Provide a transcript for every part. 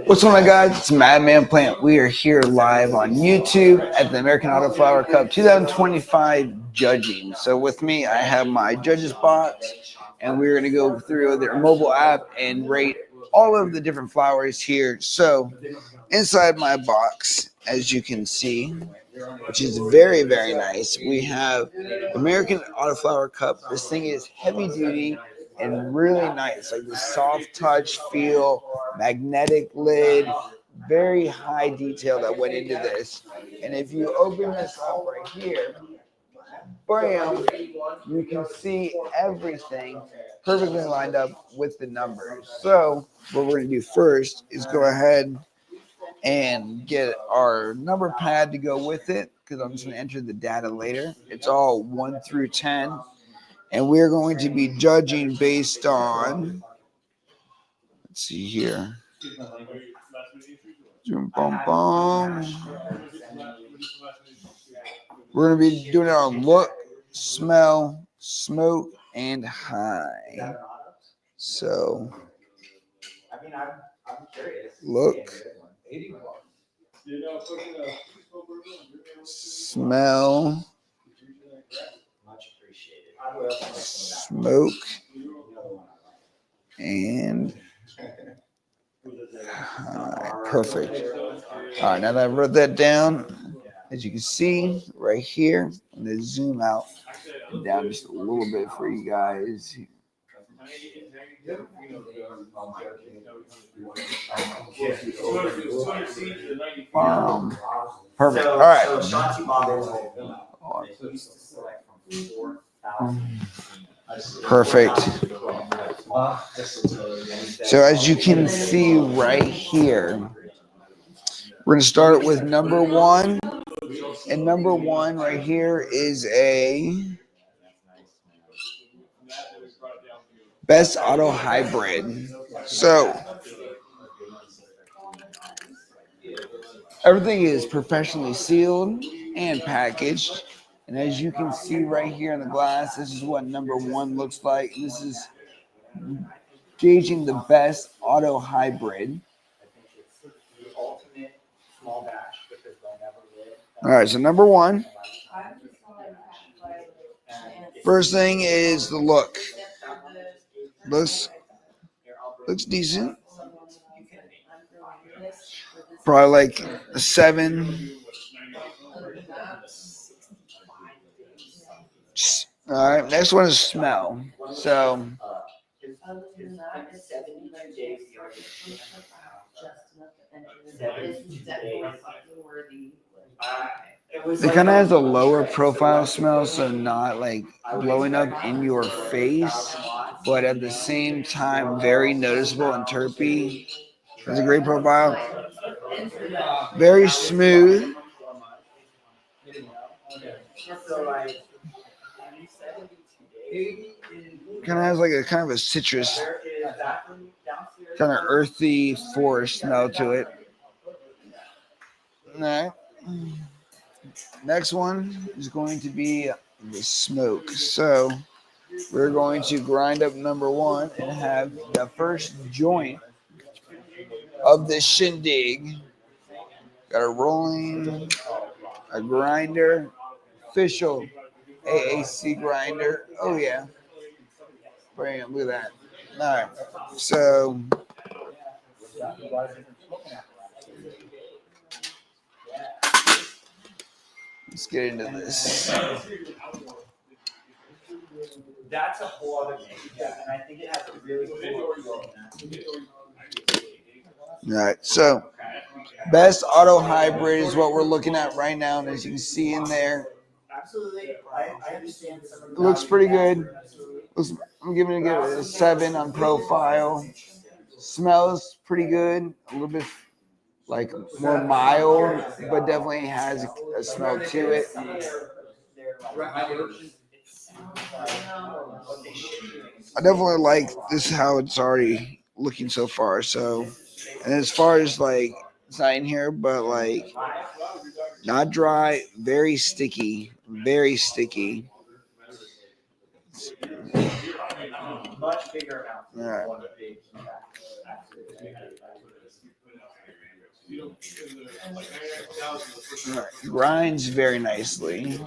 What's going on, guys? It's Madman Plant. We are here live on YouTube at the American Autoflower Cup 2025 judging. So with me, I have my judges box, and we're going to go through their mobile app and rate all of the different flowers here. So inside my box, as you can see, which is very, very nice, we have American Autoflower Cup. This thing is heavy duty and really nice, like the soft touch feel, magnetic lid, very high detail that went into this. And if you open this up right here, bam, you can see everything perfectly lined up with the numbers. So what we're going to do first is go ahead and get our number pad to go with it, because I'm just going to enter the data later. It's all 1 through 10. And we're going to be judging based on, let's see here. We're going to be doing it on look, smell, smoke, and high. So, look, smell, smoke, and perfect. All right, now that I wrote that down, as you can see right here, I'm going to zoom out and down just a little bit for you guys. Perfect. All right. Perfect. So as you can see right here, we're going to start with number 1. And number 1 right here is a Best Auto Hybrid. So everything is professionally sealed and packaged. And as you can see right here in the glass, this is what number 1 looks like. This is gauging the Best Auto Hybrid. All right, so number 1. First thing is the look. Looks decent. Probably like a 7. All right, next one is smell. So it kind of has a lower profile smell, so not like blowing up in your face, but at the same time very noticeable and terpy. It's a great profile. Very smooth. Kind of has like a kind of a citrus, kind of earthy forest smell to it. All right. Next one is going to be the smoke. So we're going to grind up number 1 and have the first joint of the shindig. Got a rolling, a grinder, official AAC grinder. Oh yeah. Bam, look at that. All right. So let's get into this. That's a whole other thing. Yeah, and I think it has a really cool. All right, so Best Auto Hybrid is what we're looking at right now, and as you can see in there, I understand. It looks pretty good. I'm giving it a 7 on profile. Smells pretty good. A little bit like more mild, but definitely has a smell to it. I definitely like this how it's already looking so far. So, and as far as like it's not in here, but like not dry, very sticky, very sticky. much bigger amount. All right. All right. Grinds very nicely.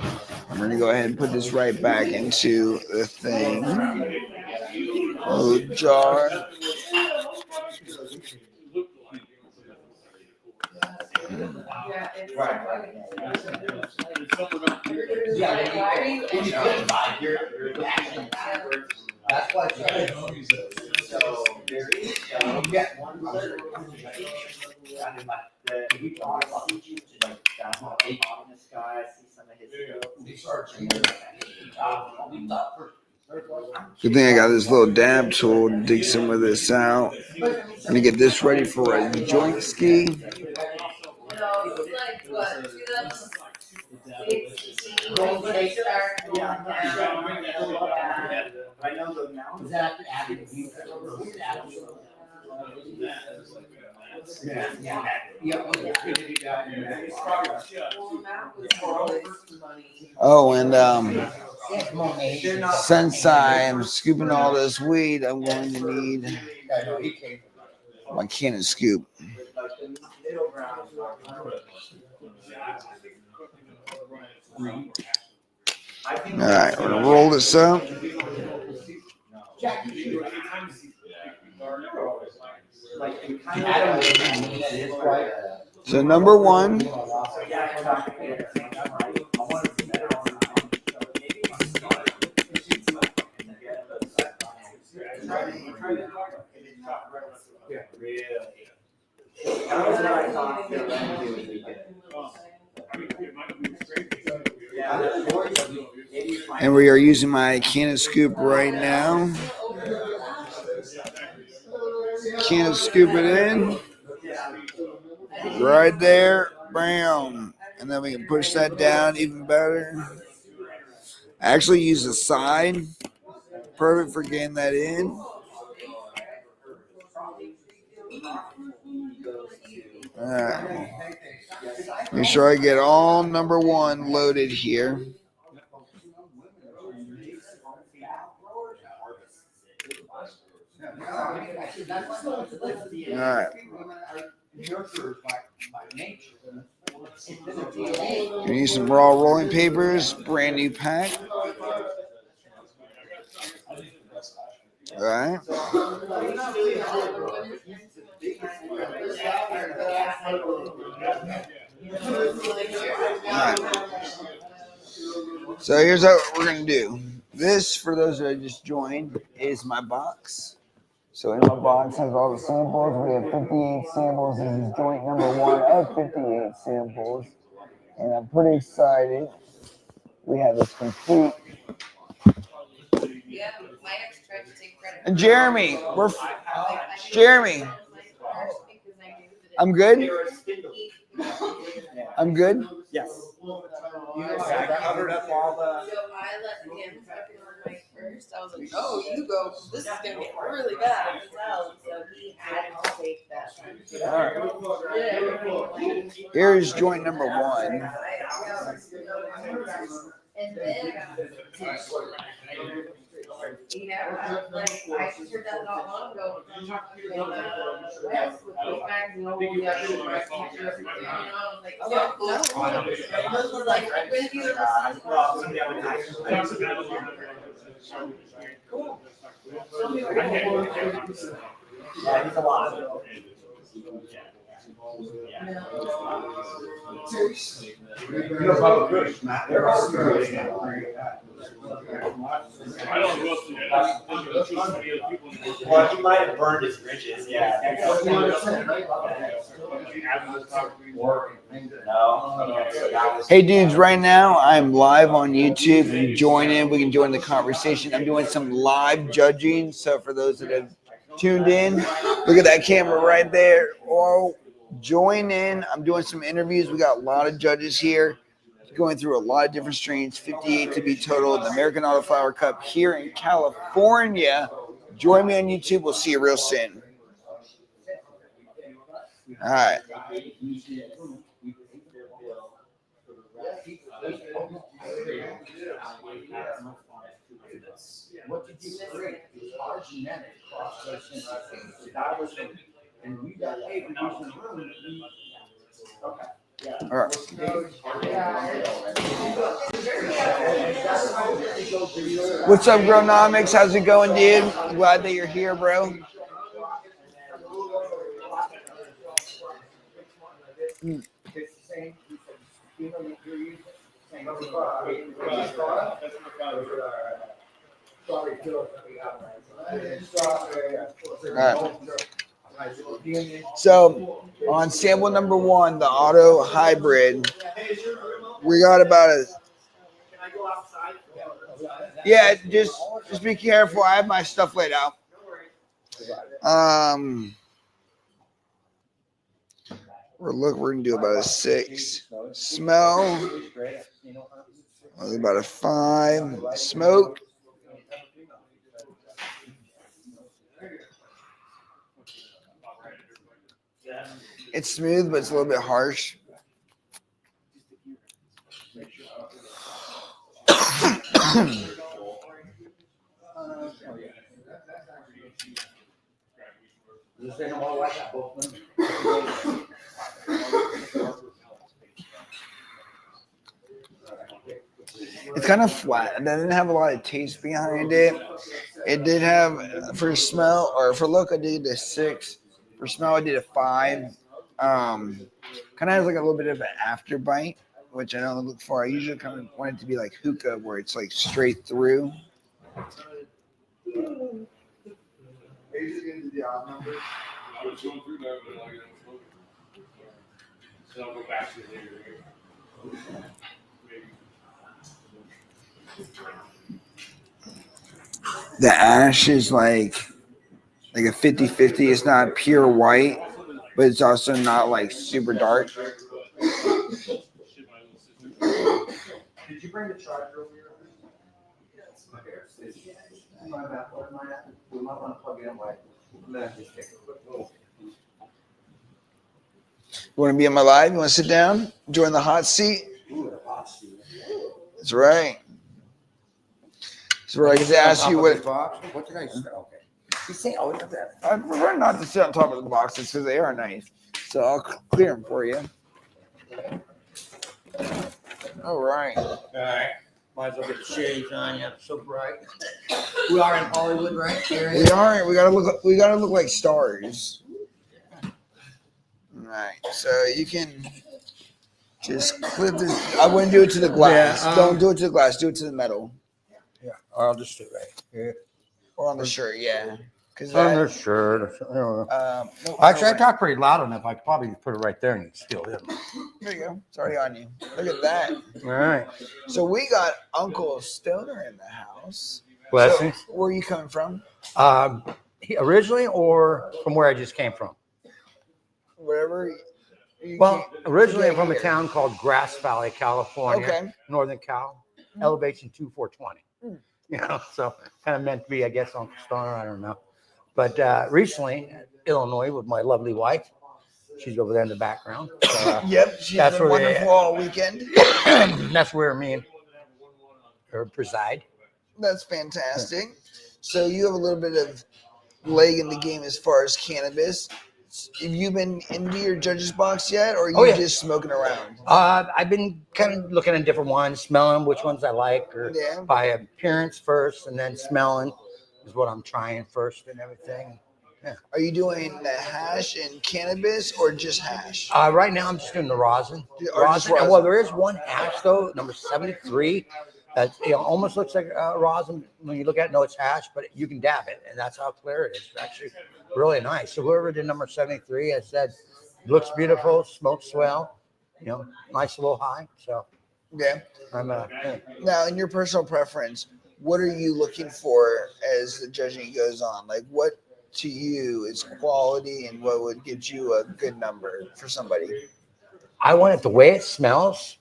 I'm going to go ahead and put this right back into the thing. Oh, jar. That's why so there is get one we talked about like on this guy, see some of his Good thing I got this little dab tool to dig some of this out. I'm gonna get this ready for a joint ski. Oh, and since I am scooping all this weed, I'm going to need my can and scoop. All right, we're gonna roll this up. So number one. And we are using my can and scoop right now. Can and scoop it in. Right there. Bam. And then we can push that down even better. I actually use the side. Perfect for getting that in. Alright. Make sure I get all number one loaded here. Alright. We need some raw rolling papers, brand new pack. Alright. So here's what we're going to do. This, for those that just joined, is my box. So in my box has all the samples. We have 58 samples. This is joint number one of 58 samples. And I'm pretty excited. We have this complete. Yeah, my ex tried to take credit. And Jeremy, Jeremy. I'm good? I'm good? Yes. Covered up all the. So I let him fucking on my first. I was like, oh, you go. This is gonna get really bad. I can tell. So he had to take that. All right. Here's joint number one. And then, yeah, like I heard that not long ago. West with those bags and all the other everything. I was like, oh, no. I was like, I'm gonna do it. Cool. Yeah, he's a lot. Well, he might have burned his bridges, yeah. Hey dudes, right now I'm live on YouTube. You join in, we can join the conversation. I'm doing some live judging. So for those that have tuned in, look at that camera right there. Oh, join in. I'm doing some interviews. We got a lot of judges here going through a lot of different strains, 58 to be total. The American Autoflower Cup here in California. Join me on YouTube. We'll see you real soon. All right. genetic cross those sensitive. That was the, and we got paid to use the room. Okay. Yeah. All right. What's up, Gronomics? How's it going, dude? Glad that you're here, bro. So on sample number 1, the auto hybrid, we got about a. Yeah, just be careful. I have my stuff laid out. We're gonna do about a 6. Smell, about a 5. Smoke, it's smooth, but it's a little bit harsh. It's kind of flat. It doesn't have a lot of taste behind it. It did have, for smell or for look, I did a 6. For smell, I did a 5. Kind of has like a little bit of an after bite, which I don't look for. I usually kind of want it to be like hookah, where it's like straight through. The ash is like a 50-50. It's not pure white, but it's also not like super dark. Did you bring the charger over here? We might want to plug it in like. You want to be on my live? You want to sit down? Join the hot seat? That's right. That's where I get to ask you what. What did I say? Okay. You say, oh, that. I prefer not to sit on top of the boxes because they are nice. So I'll clear them for you. All right. All right. Might as well get the shades on you. So bright. We are in Hollywood, right? We are. We gotta look like stars. All right. So you can just clip this. I wouldn't do it to the glass. Yeah, Don't do it to the glass. Do it to the metal. Yeah, I'll just do it right here. Or on the shirt. Yeah. Because On the shirt. no, Actually, I talk pretty loud enough. I could probably put it right there and you can still hear me. There you go. It's already on you. Look at that. All right. So we got Uncle Stoner in the house. Blessings. So where are you coming from? Originally or from where I just came from? Wherever. Well, originally I'm from a town called Grass Valley, California. Okay. Northern Cal. Elevation 2420. You know, so kind of meant to be, I guess, Uncle Stoner. I don't know. But recently, Illinois with my lovely wife. She's over there in the background. So, Yep, she's that's been where they- wonderful all weekend. that's where me and her preside. That's fantastic. So you have a little bit of leg in the game as far as cannabis. Have you been into your judge's box yet, or are you just smoking around? I've been kind of looking at different ones, smelling which ones I like, or by appearance first, and then smelling is what I'm trying first and everything. Yeah. Are you doing the hash and cannabis, or just hash? Right now, I'm just doing the rosin. Rosin. Well, there is one hash though, number 73. That almost looks like rosin when you look at it. No, it's hash, but you can dab it, and that's how clear it is. It's actually really nice. So whoever did number 73, I said, looks beautiful, smokes well, nice little high. So yeah, I'm Now, in your personal preference, what are you looking for as the judging goes on? Like, what to you is quality, and what would get you a good number for somebody? I want it the way it smells.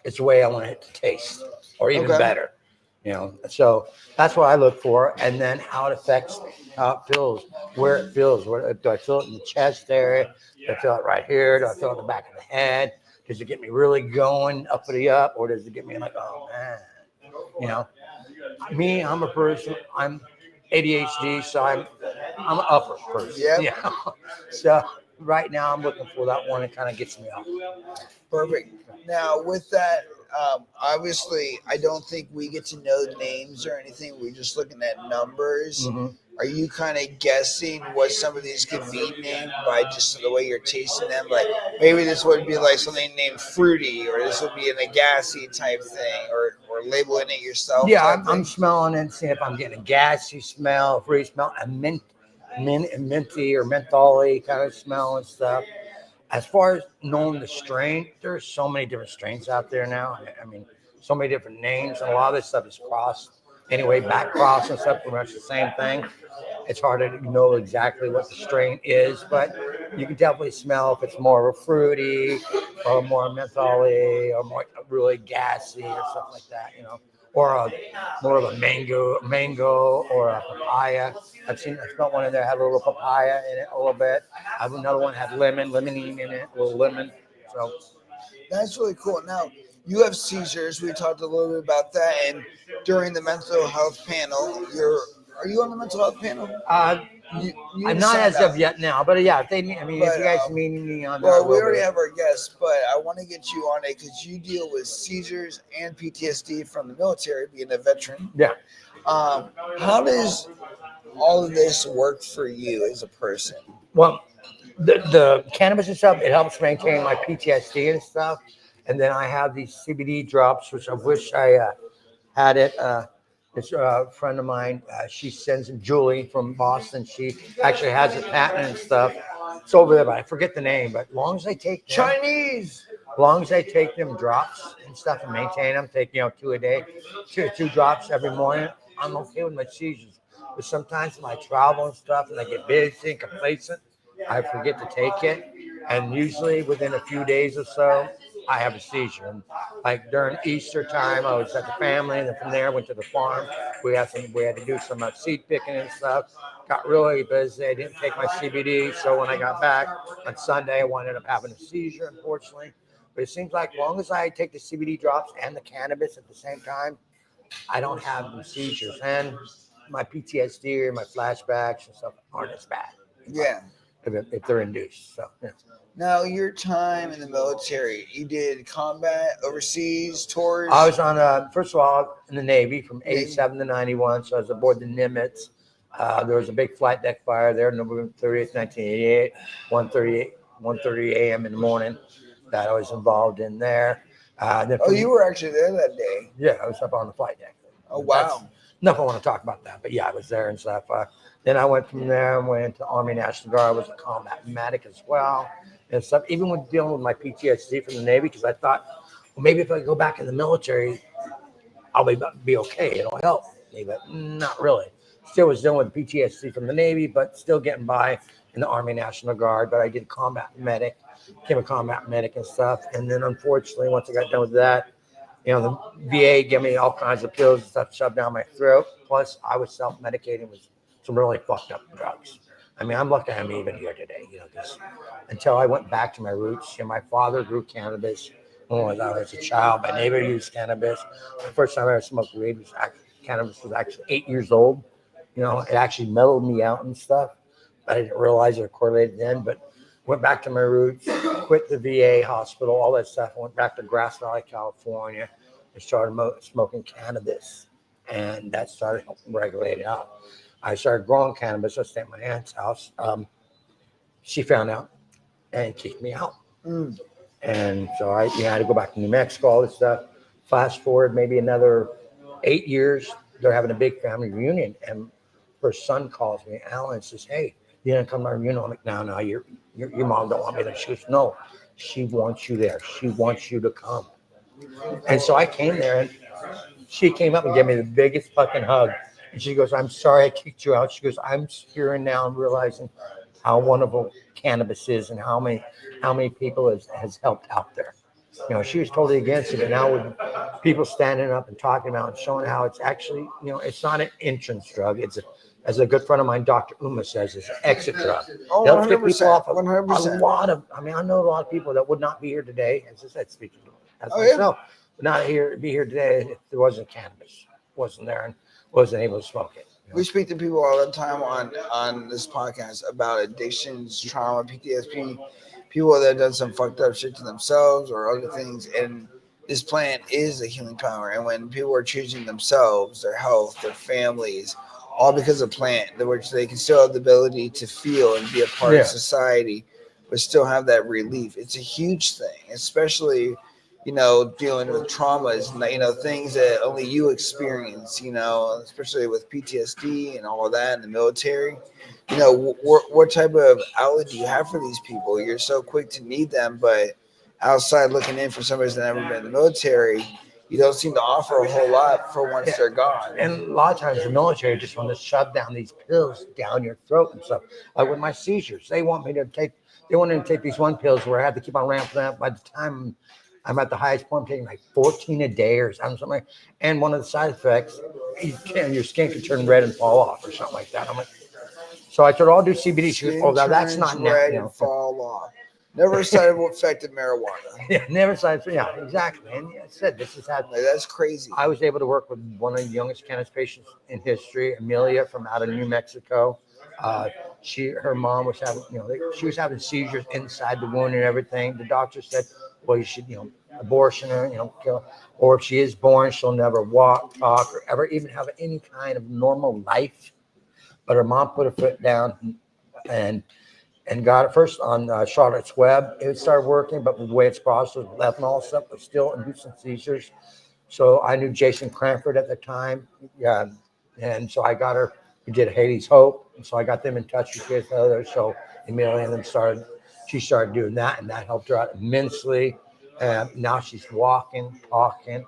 It's the way I want it to taste, or even better. So that's what I look for, and then how it affects, how it feels, where it feels. Do I feel it in the chest area? Do I feel it right here? Do I feel it in the back of the head? Does it get me really going uppity up, or does it get me like, oh man, Me, I'm a person. ADHD, so I'm an upper person. Yep. Yeah. So right now I'm looking for that one that kind of gets me up. Perfect. Now, with that, obviously, I don't think we get to know names or anything. We're just looking at numbers. Mhm. Are you kind of guessing what some of these could be named by just the way you're tasting them? Like maybe this would be like something named fruity, or this would be an agassy type thing, or labeling it yourself. Yeah, type I'm thing? smelling and seeing if I'm getting a gassy smell, fruity smell, a minty or mentholy kind of smell and stuff. As far as knowing the strain, there's so many different strains out there now. I mean, so many different names, and a lot of this stuff is crossed. Anyway, back cross and stuff, pretty much the same thing. It's hard to know exactly what the strain is, but you can definitely smell if it's more of a fruity or more mentholy or more really gassy or stuff like that, or more of a mango or a papaya. I smelled one in there had a little papaya in it a little bit. I have another one had limonene in it, a little lemon. So That's really cool. Now, you have seizures. We talked a little bit about that. And during the mental health panel, are you on the mental health panel? You I'm not signed as of up. yet now, but yeah, if they, I mean, if But, you guys need me on that, Well, we will already be. have our guests, but I want to get you on it because you deal with seizures and PTSD from the military, being a veteran. Yeah. How does all of this work for you as a person? Well, the cannabis and stuff, it helps maintain my PTSD and stuff. And then I have these CBD drops, which I wish I had it. It's a friend of mine. She sends them, Julie from Boston. She actually has a patent and stuff. It's over there, but I forget the name. But as long as I take them, Chinese. as long as I take them drops and stuff and maintain them, take 2 a day, two drops every morning, I'm okay with my seizures. But sometimes when I travel and stuff and I get busy and complacent, I forget to take it. And usually within a few days or so, I have a seizure. And like during Easter time, I was at the family, and then from there went to the farm. We had to do some seed picking and stuff. Got really busy. I didn't take my CBD, so when I got back on Sunday, I ended up having a seizure, unfortunately. But it seems like as long as I take the CBD drops and the cannabis at the same time, I don't have the seizures, and my PTSD or my flashbacks and stuff aren't as bad. Yeah. If they're induced. So yeah. Now, your time in the military, you did combat, overseas, tours? I was on, first of all, in the Navy from 87 to 91. So I was aboard the Nimitz. There was a big flight deck fire there, November 30th, 1988, 1:30 a.m. in the morning that I was involved in there. You were actually there that day. Yeah, I was up on the flight deck. Oh, wow. Enough I want to talk about that, but yeah, I was there and stuff. Then I went from there and went into Army National Guard. I was a combat medic as well and stuff. Even with dealing with my PTSD from the Navy, because I thought, well, maybe if I go back in the military, I'll be okay. It'll help me, but not really. Still was dealing with PTSD from the Navy, but still getting by in the Army National Guard. But I did combat medic, became a combat medic and stuff. And then unfortunately, once I got done with that, the VA gave me all kinds of pills and stuff shoved down my throat. Plus, I was self-medicating with some really fucked up drugs. I mean, I'm lucky I'm even here today, because until I went back to my roots, my father grew cannabis when I was a child. My neighbor used cannabis. The first time I ever smoked weed cannabis was actually 8 years old. It actually mellowed me out and stuff. I didn't realize it correlated then, but went back to my roots, quit the VA hospital, all that stuff. I went back to Grass Valley, California, and started smoking cannabis. And that started helping regulate it out. I started growing cannabis. I stayed at my aunt's house. She found out and kicked me out. And so I had to go back to New Mexico, all this stuff. Fast forward maybe another 8 years, they're having a big family reunion. And her son calls me, Alan, and says, hey, you didn't come to our reunion? I'm like, no, your mom don't want me there. She goes, no, she wants you there. She wants you to come. And so I came there, and she came up and gave me the biggest fucking hug. And she goes, I'm sorry I kicked you out. She goes, I'm hearing now and realizing how wonderful cannabis is and how many people has helped out there. She was totally against it. And now with people standing up and talking about and showing how it's actually, it's not an entrance drug. It's as a good friend of mine, Dr. Uma says, it's an exit drug. Oh, It helps get people off 100%. a lot of, I know a lot of people that would not be here today, as I said, speaking as Oh, yeah. myself, would not be here today if there wasn't cannabis, wasn't there and wasn't able to smoke it. We speak to people all the time on this podcast about addictions, trauma, PTSD, people that have done some fucked up shit to themselves or other things, and this plant is a healing power. And when people are choosing themselves, their health, their families, all because of plant, which they can still have the ability to feel and be a part of society, but still have that relief. It's a huge thing, especially dealing with traumas, things that only you experience, especially with PTSD and all of that in the military. What type of outlet do you have for these people? You're so quick to need them, but outside looking in for somebody who's never been in the military, you don't seem to offer a whole lot for once they're gone. And a lot of times the military just want to shove down these pills down your throat and stuff. Like with my seizures, they wanted me to take these one pills where I had to keep on ramping up. By the time I'm at the highest point, I'm taking like 14 a day or something. And one of the side effects, your skin can turn red and fall off or something like that. I'm like, so I said, I'll do CBD. She goes, oh, that's not red and fall off. Never a side effect of marijuana. Yeah, never side effect. Yeah, exactly. And I said, this is how. Like, that's crazy. I was able to work with one of the youngest cannabis patients in history, Amelia from out of New Mexico. Her mom was having, she was having seizures inside the wound and everything. The doctor said, well, you should, abortion her, kill her. Or if she is born, she'll never walk, talk, or ever even have any kind of normal life. But her mom put her foot down and got it first on Charlotte's Web. It started working, but the way it's processed, ethanol stuff was still inducing seizures. So I knew Jason Cranford at the time. Yeah. And so I got her, we did Haley's Hope. And so I got them in touch with others. So Amelia and them she started doing that, and that helped her out immensely. And now she's walking, talking,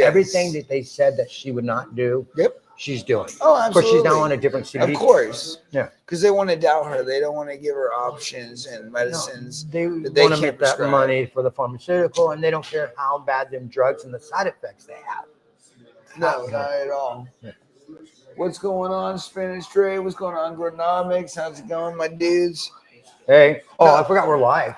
everything that they said that she would not do. Yep. She's doing. Oh, absolutely. Of course, she's now on a different CBD. Of course. Yeah. Because they want to doubt her. They don't want to give her options and medicines. They want to make that money for the pharmaceutical, and they don't care how bad them drugs and the side effects they have. No, not at all. Yeah. What's going on, Spanish Dre? What's going on, Agronomics? How's it going, my dudes? Hey. Oh, I forgot we're live.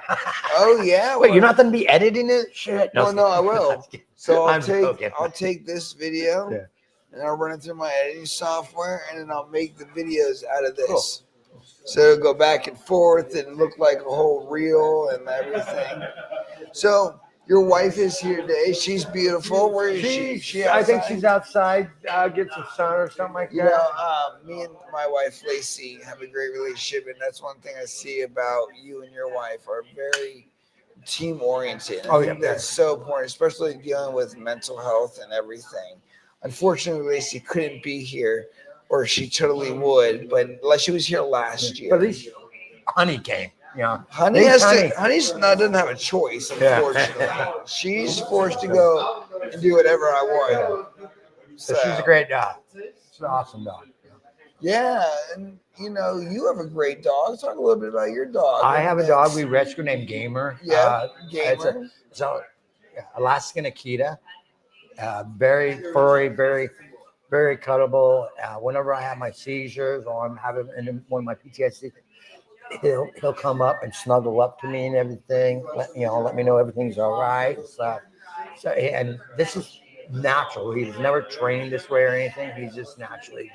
Oh, yeah. Wait, you're not going to be editing it? Shit. No, I will. So I'll take this video. Yeah. And I'll run it through my editing software, and then I'll make the videos out of this. Cool. So it'll go back and forth and look like a whole reel and everything. So your wife is here today. She's beautiful. Where is she? I think she's outside, getting some sun or something like that. Me and my wife, Lacey, have a great relationship, and that's one thing I see about you and your wife are very team-oriented. I think that's so important, especially dealing with mental health and everything. Unfortunately, Lacey couldn't be here, or she totally would. But like she was here last year. But at least Honey came. Yeah, Honey doesn't have a choice. Unfortunately, she's forced to go and do whatever I want. So she's a great dog. She's an awesome dog. Yeah, and you have a great dog. Talk a little bit about your dog. I have a dog we rescued named Gamer. Yeah, Gamer. It's Alaskan Akita. Very furry, very, very cuddable. Whenever I have my seizures or I'm having one of my PTSD, he'll come up and snuggle up to me and everything. Let me know everything's all right. So and this is natural. He's never trained this way or anything. He's just naturally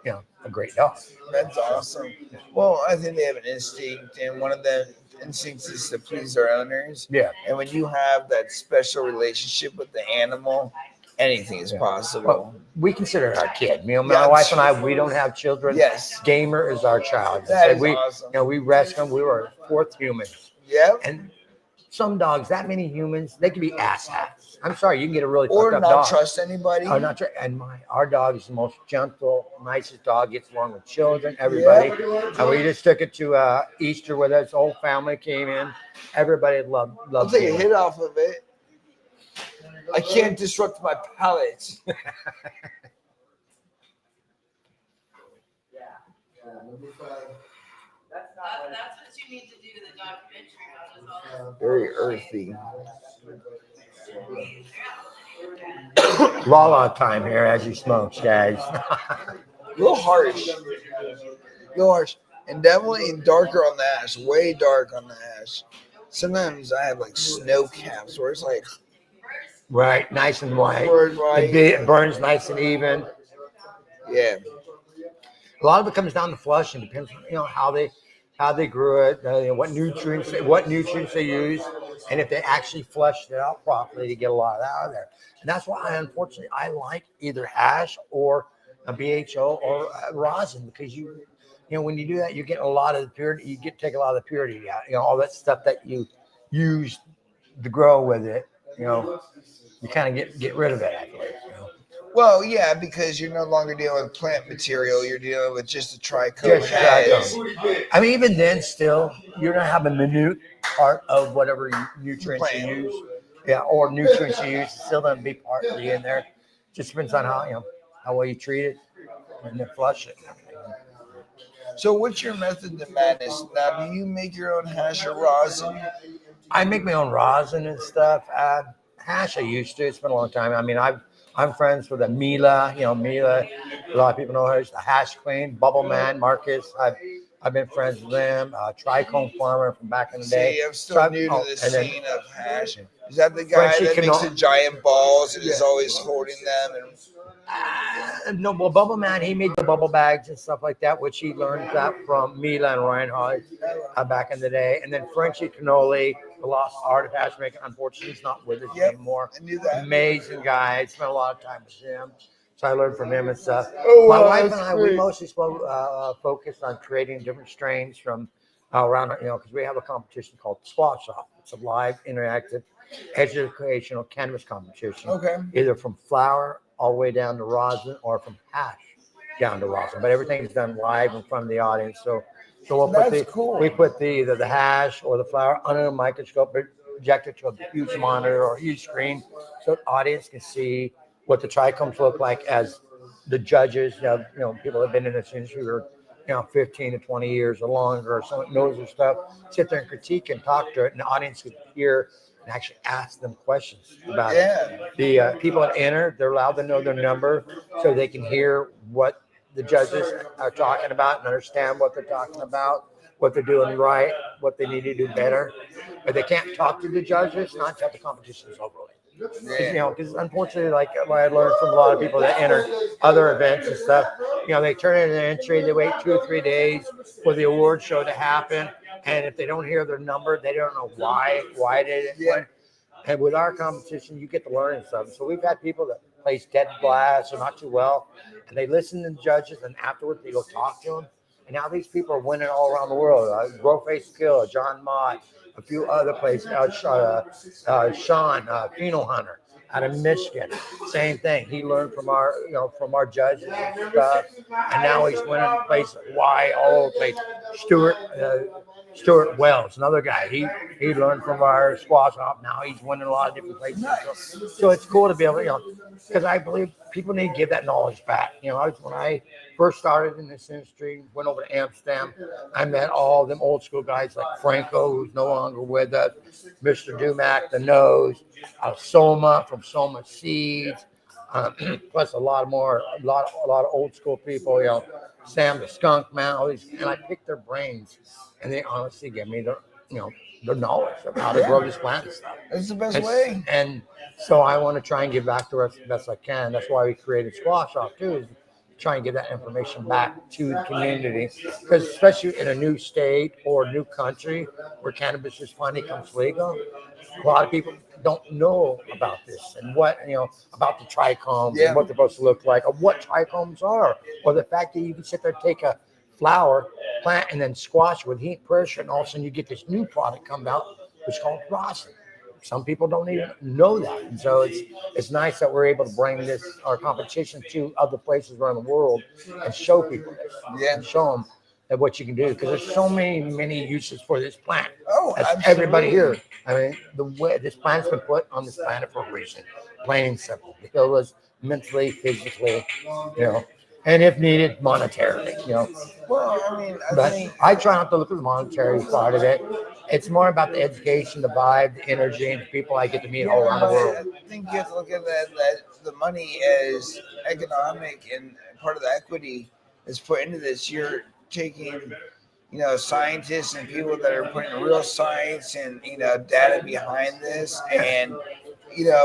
a great dog. That's awesome. Well, I think they have an instinct, and one of the instincts is to please their owners. Yeah. And when you have that special relationship with the animal, anything is possible. Well, we consider it our kid. My wife and I, we don't have children. Yes. Gamer is our child. That is awesome. We rescued him. We were our fourth human. Yeah. And some dogs, that many humans, they can be asshats. I'm sorry, you can get a really fucked up dog. Or not trust anybody. And our dog is the most gentle, nicest dog. Gets along with children, everybody. Yep. And we just took it to Easter with us. Whole family came in. Everybody loved. I'll take a hit off of it. I can't disrupt my palate. That's what you need to do the documentary on. Very earthy. Lala time here as he smokes, guys. A little harsh. And definitely darker on the ash. Way dark on the ash. Sometimes I have like snow caps where it's like. Right, nice and white. It burns nice and even. Yeah. A lot of it comes down to flushing. Depends, how they grew it, what nutrients they use, and if they actually flushed it out properly to get a lot out of there. And that's why, unfortunately, I like either hash or a BHO or rosin, because when you do that, you get a lot of the purity. You get take a lot of the purity out. All that stuff that you use to grow with it. You kind of get rid of it. I think. Well, yeah, because you're no longer dealing with plant material. You're dealing with just a trichome Just heads. I mean, even then, still, you're gonna have a minute part of whatever nutrients you Plant. use, yeah, or nutrients you use. It's still gonna be partly in there. Just depends on how well you treat it and then flush it. So, what's your method to madness? Now, do you make your own hash or rosin? I make my own rosin and stuff. Hash I used to. It's been a long time. I mean, I'm friends with a Mila. Mila. A lot of people know her as the Hash Queen, Bubble Man, Marcus. I've been friends with them. Trichome Farmer from back in the day. See, I'm still new to the and then scene of hash. Is that the guy Frenchie that makes the Cano- giant balls and is always holding them? No, well, Bubble Man, he made the bubble bags and stuff like that, which he learned that from Mila and Reinhardt back in the day. And then Frenchie Cannoli, the lost art of hash making. Unfortunately, he's not with us anymore. I knew that. Amazing guy. I spent a lot of time with him. So I learned from him and stuff. Oh, My wow, wife and that's I, great. we mostly focused on creating different strains from around, because we have a competition called Squash Off. It's a live, interactive, educational cannabis competition. Okay. Either from flower all the way down to rosin or from hash down to rosin. But everything's done live in front of the audience. So That's cool. we put either the hash or the flower under a microscope, project it to a huge monitor or a huge screen so the audience can see what the trichomes look like as the judges, people that have been in this industry for 15 to 20 years or longer, or someone knows their stuff, sit there and critique and talk to it, and the audience can hear and actually ask them questions about it. The people that enter, they're allowed to know their number so they can hear what the judges are talking about and understand what they're talking about, what they're doing right, what they need to do better. But they can't talk to the judges not until the competition is over with. Because unfortunately, like what I learned from a lot of people that enter other events and stuff, they turn in an entry, they wait 2 or 3 days for the award show to happen, and if they don't hear their number, they don't know why they didn't win. And with our competition, you get to learn stuff. So we've had people that place dead blast or not too well, and they listen to the judges, and afterwards they go talk to them. And now these people are winning all around the world. Grow Face Kill, John Mott, a few other places. Sean, Pheno Hunter, out of Michigan, same thing. He learned from our judges and stuff, and now he's winning places. Why all over the place? Stuart Wells, another guy. He learned from our squash off. Now he's winning a lot of different places. So it's cool to be able, because I believe people need to give that knowledge back. When I first started in this industry, went over to Amsterdam, I met all them old school guys like Franco, who's no longer with us, Mr. Dumac, the Nose, Soma from Soma Seeds, plus a lot of old school people. Sam the Skunk Man, all these, and I picked their brains, and they honestly give me their knowledge of how to grow this plant and stuff. That's the best way. And so I want to try and give back to us the best I can. That's why we created Squash Off too, is try and give that information back to the community, because especially in a new state or new country where cannabis is finally comes legal, a lot of people don't know about this and what about the trichomes and what they're supposed to look like, or what trichomes are, or the fact that you can sit there and take a flower plant and then squash with heat pressure, and all of a sudden you get this new product come out, which is called rosin. Some people don't even know that, and so it's nice that we're able to bring our competition to other places around the world and show people this, and show them that what you can do, because there's so many uses for this plant. That's everybody here. I mean, the way this plant's been put on this planet for a reason, plain and simple, to heal us mentally, physically, and if needed, monetarily. Well, I mean, I try not to look at the monetary part of it. It's more about the education, the vibe, the energy, and the people I get to meet all around the world. I think you have to look at that the money as economic, and part of the equity is put into this. You're taking, scientists and people that are putting real science and, data behind this, and,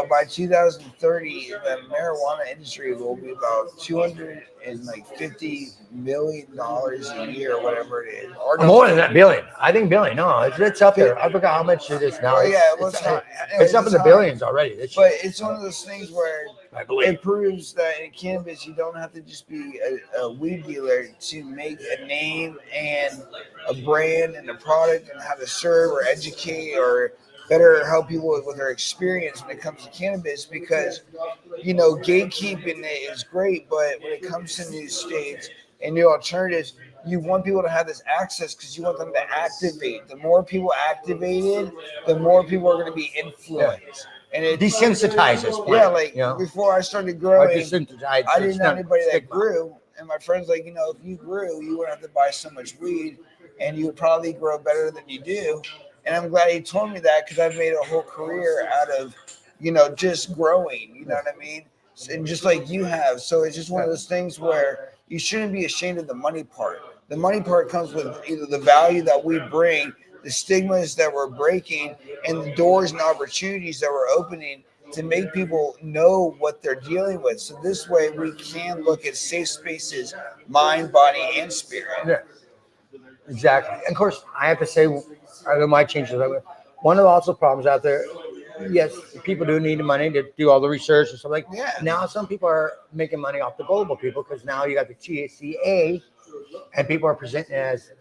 by 2030, the marijuana industry will be about $250 million a year, or whatever it is. Or no, More than that, billion. I think billion. No, it's up there. I forgot how much it is now. well, yeah, well, It's anyways, up in the high. billions already. This But year, it's one of those things where I believe. it proves that in cannabis, you don't have to just be a weed dealer to make a name and a brand and a product and how to serve or educate or better help people with their experience when it comes to cannabis. Because gatekeeping is great, but when it comes to new states and new alternatives, you want people to have this access because you want them to activate. The more people activated, the more people are going to be influenced. And it Desensitizes. yeah, like before I started growing, I didn't know anybody that grew. And my friend's like, if you grew, you wouldn't have to buy so much weed and you would probably grow better than you do. And I'm glad he told me that because I've made a whole career out of, just growing, you know what I mean? And just like you have. So it's just one of those things where you shouldn't be ashamed of the money part. The money part comes with either the value that we bring, the stigmas that we're breaking, and the doors and opportunities that we're opening to make people know what they're dealing with. So this way we can look at safe spaces, mind, body, and spirit. Yeah, exactly. And of course, I have to say, my changes. One of the also problems out there, yes, people do need the money to do all the research and stuff like that. Yeah. Now some people are making money off the global people because now you got the THCA and people are presenting as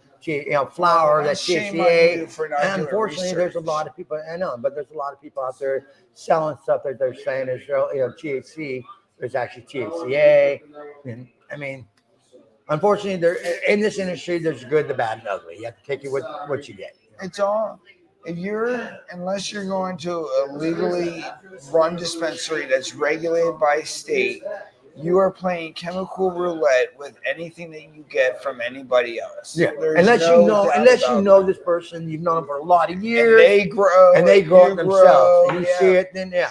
flower, that THCA. And unfortunately, there's a lot of people, I know, but there's a lot of people out there selling stuff that they're saying is THC. There's actually THCA. And I mean, unfortunately, there in this industry, there's good, the bad, and ugly. You have to take it with what you get. It's all. Unless you're going to a legally run dispensary that's regulated by state, you are playing chemical roulette with anything that you get from anybody else. Yeah, unless you know this person, you've known them for a lot of years, and they grow up themselves, and you see it, then yeah.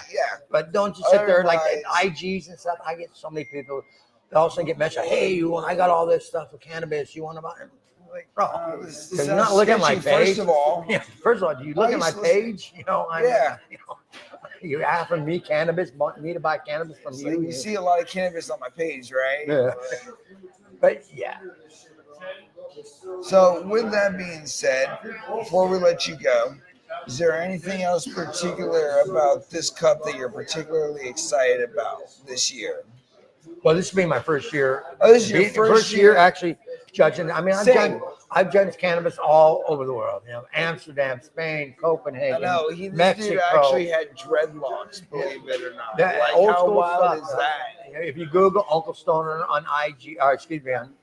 But don't just sit there like the IGs and stuff. I get so many people that all of a sudden get mentioned. Hey, I got all this stuff with cannabis. You want to buy it? Like, bro, because you're not looking at my page. First of all, do you look at my page? You're offering me cannabis, want me to buy cannabis from you. Like you see a lot of cannabis on my page, right? Yeah. But yeah. So with that being said, before we let you go, is there anything else particular about this cup that you're particularly excited about this year? Well, this will be my first year. Oh, this is your first year actually judging. I mean, I've judged cannabis all over the world. Amsterdam, Spain, Copenhagen, I know. This dude actually had dreadlocks, believe it or not. How wild is that? If you Google Uncle Stoner on on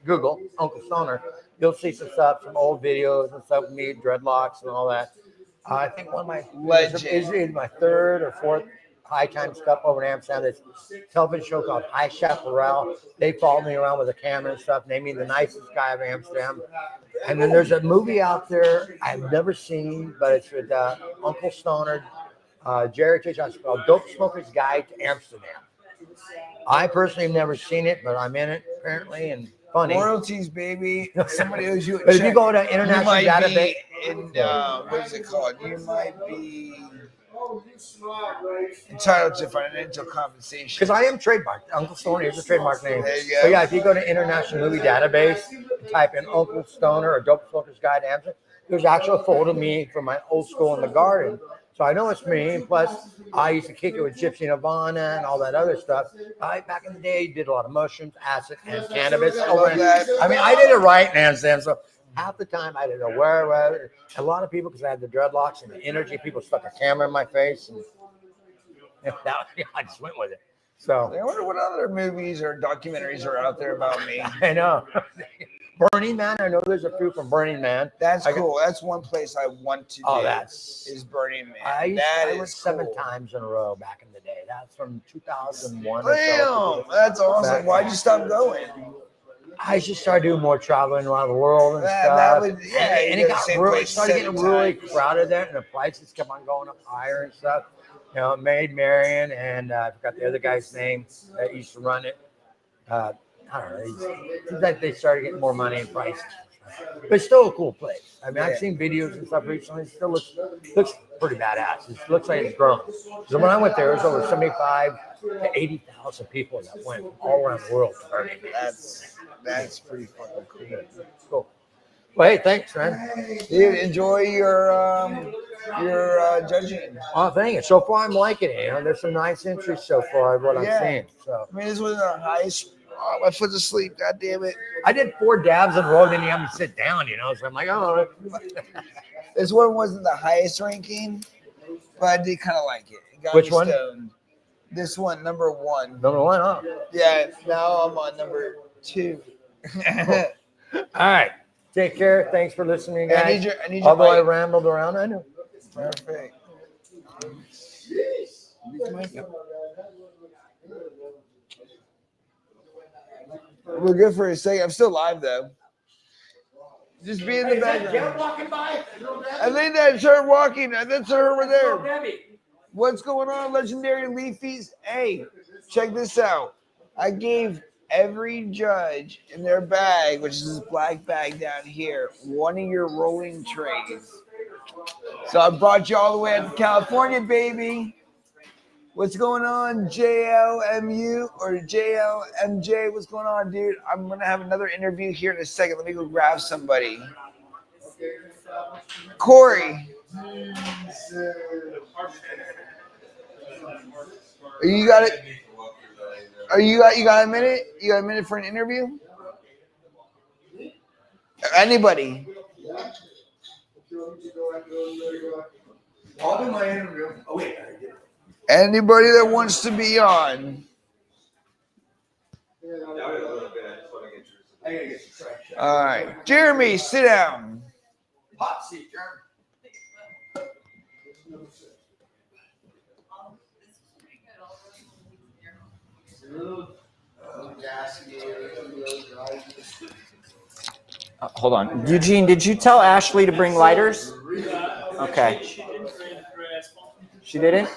Google Uncle Stoner, you'll see some stuff, some old videos and stuff with me, dreadlocks and all that. I think one of my is my third or fourth High Times Cup over in Amsterdam. This television show called High Chaparral. They followed me around with a camera and stuff. Named me the nicest guy of Amsterdam. And then there's a movie out there I've never seen, but it's with Uncle Stoner, Jerry Tish, called Dope Smoker's Guide to Amsterdam. I personally have never seen it, but I'm in it apparently, and funny. Royalties, baby. Somebody owes you a check. But if you go to international database, what is it called? You might be entitled to financial compensation. Because I am trademarked. Uncle Stoner is a trademark name. There you go. So yeah, if you go to International Movie Database, type in Uncle Stoner or Dope Smoker's Guide to Amsterdam, there's actually a photo of me from my old school in the garden. So I know it's me. And plus, I used to kick it with Gypsy Nirvana and all that other stuff. Back in the day, did a lot of mushrooms, acid, and cannabis. I mean, I did it right in Amsterdam. So half the time, I didn't know where. A lot of people, because I had the dreadlocks and the energy, people stuck a camera in my face. And I just went with it. So I wonder what other movies or documentaries are out there about me. I know. Burning Man. I know there's a few from Burning Man. That's cool. That's one place I want to do. Is Burning Man. I went 7 times in a row back in the day. That's from 2001. Damn, that's awesome. Why'd you stop going? I just started doing more traveling around the world and stuff. And it started getting really crowded there, and the prices kept on going up higher and stuff. Married Marion, and I forgot the other guy's name that used to run it. I don't know. It seems like they started getting more money and prices. But it's still a cool place. I mean, I've seen videos and stuff recently. It still looks pretty badass. It looks like it's growing. So when I went there, it was over 75 to 80,000 people that went all around the world. That's pretty fucking cool. Cool. Well, hey, thanks, man. Dude, enjoy your judging. Oh, thank you. So far, I'm liking it. You know, there's some nice entries so far, what I'm seeing. So I mean, this was our highest. Oh, my foot's asleep. God damn it. I did 4 dabs in a row, then you have me sit down, you know. So I'm like, oh. This one wasn't the highest ranking, but I did kind of like it. It got Which me one? stoned. This one, number 1. Number 1, huh? Yeah, now I'm on number 2. All right. Take care. Thanks for listening, guys. I need your Although I mic. rambled around, I know. Perfect. We're good for a second. I'm still live though. Just be in the background. Walking by? I think that's her walking. That's her over there. What's going on, legendary Leafies? Hey, check this out. I gave every judge in their bag, which is this black bag down here, one of your rolling trays. So I brought you all the way out to California, baby. What's going on, JLMU or JLMJ? What's going on, dude? I'm going to have another interview here in a second. Let me go grab somebody. Corey. You got it? You got a minute? You got a minute for an interview? Anybody? I'll do my interview. Oh, wait. Anybody that wants to be on? All right. Jeremy, sit down. Hot seat, Jeremy. Hold on. Eugene, did you tell Ashley to bring lighters? Okay. She didn't?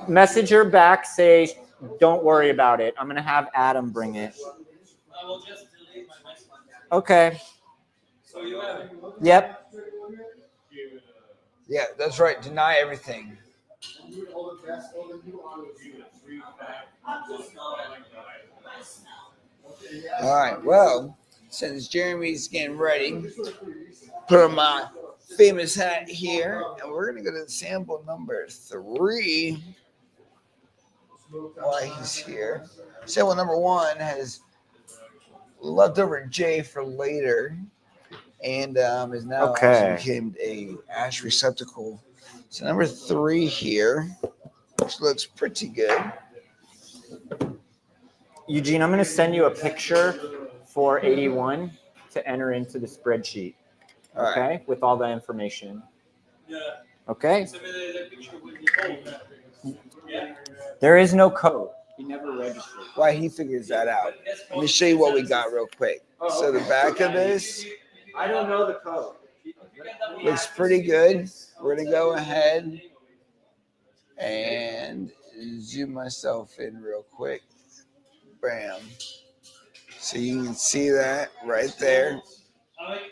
Message her back, say, don't worry about it. I'm going to have Adam bring it. Okay. So you have it? Yep. Yeah, that's right. Deny everything. All right. Well, since Jeremy's getting ready, put on my famous hat here, and we're gonna go to sample number 3 while he's here. Sample number 1 has leftover J for later, and is now also became a ash receptacle. So number 3 here, which looks pretty good. Eugene, I'm going to send you a picture for 81 to enter into the spreadsheet. All Okay? right. With all the information. Yeah. Okay? Send me the picture with the code. Yeah. There is no code. He never registered. While he figures that out, let me show you what we got real quick. So the back of this I don't know the code. looks pretty good. We're gonna go ahead and zoom myself in real quick. Bam. So you can see that right there.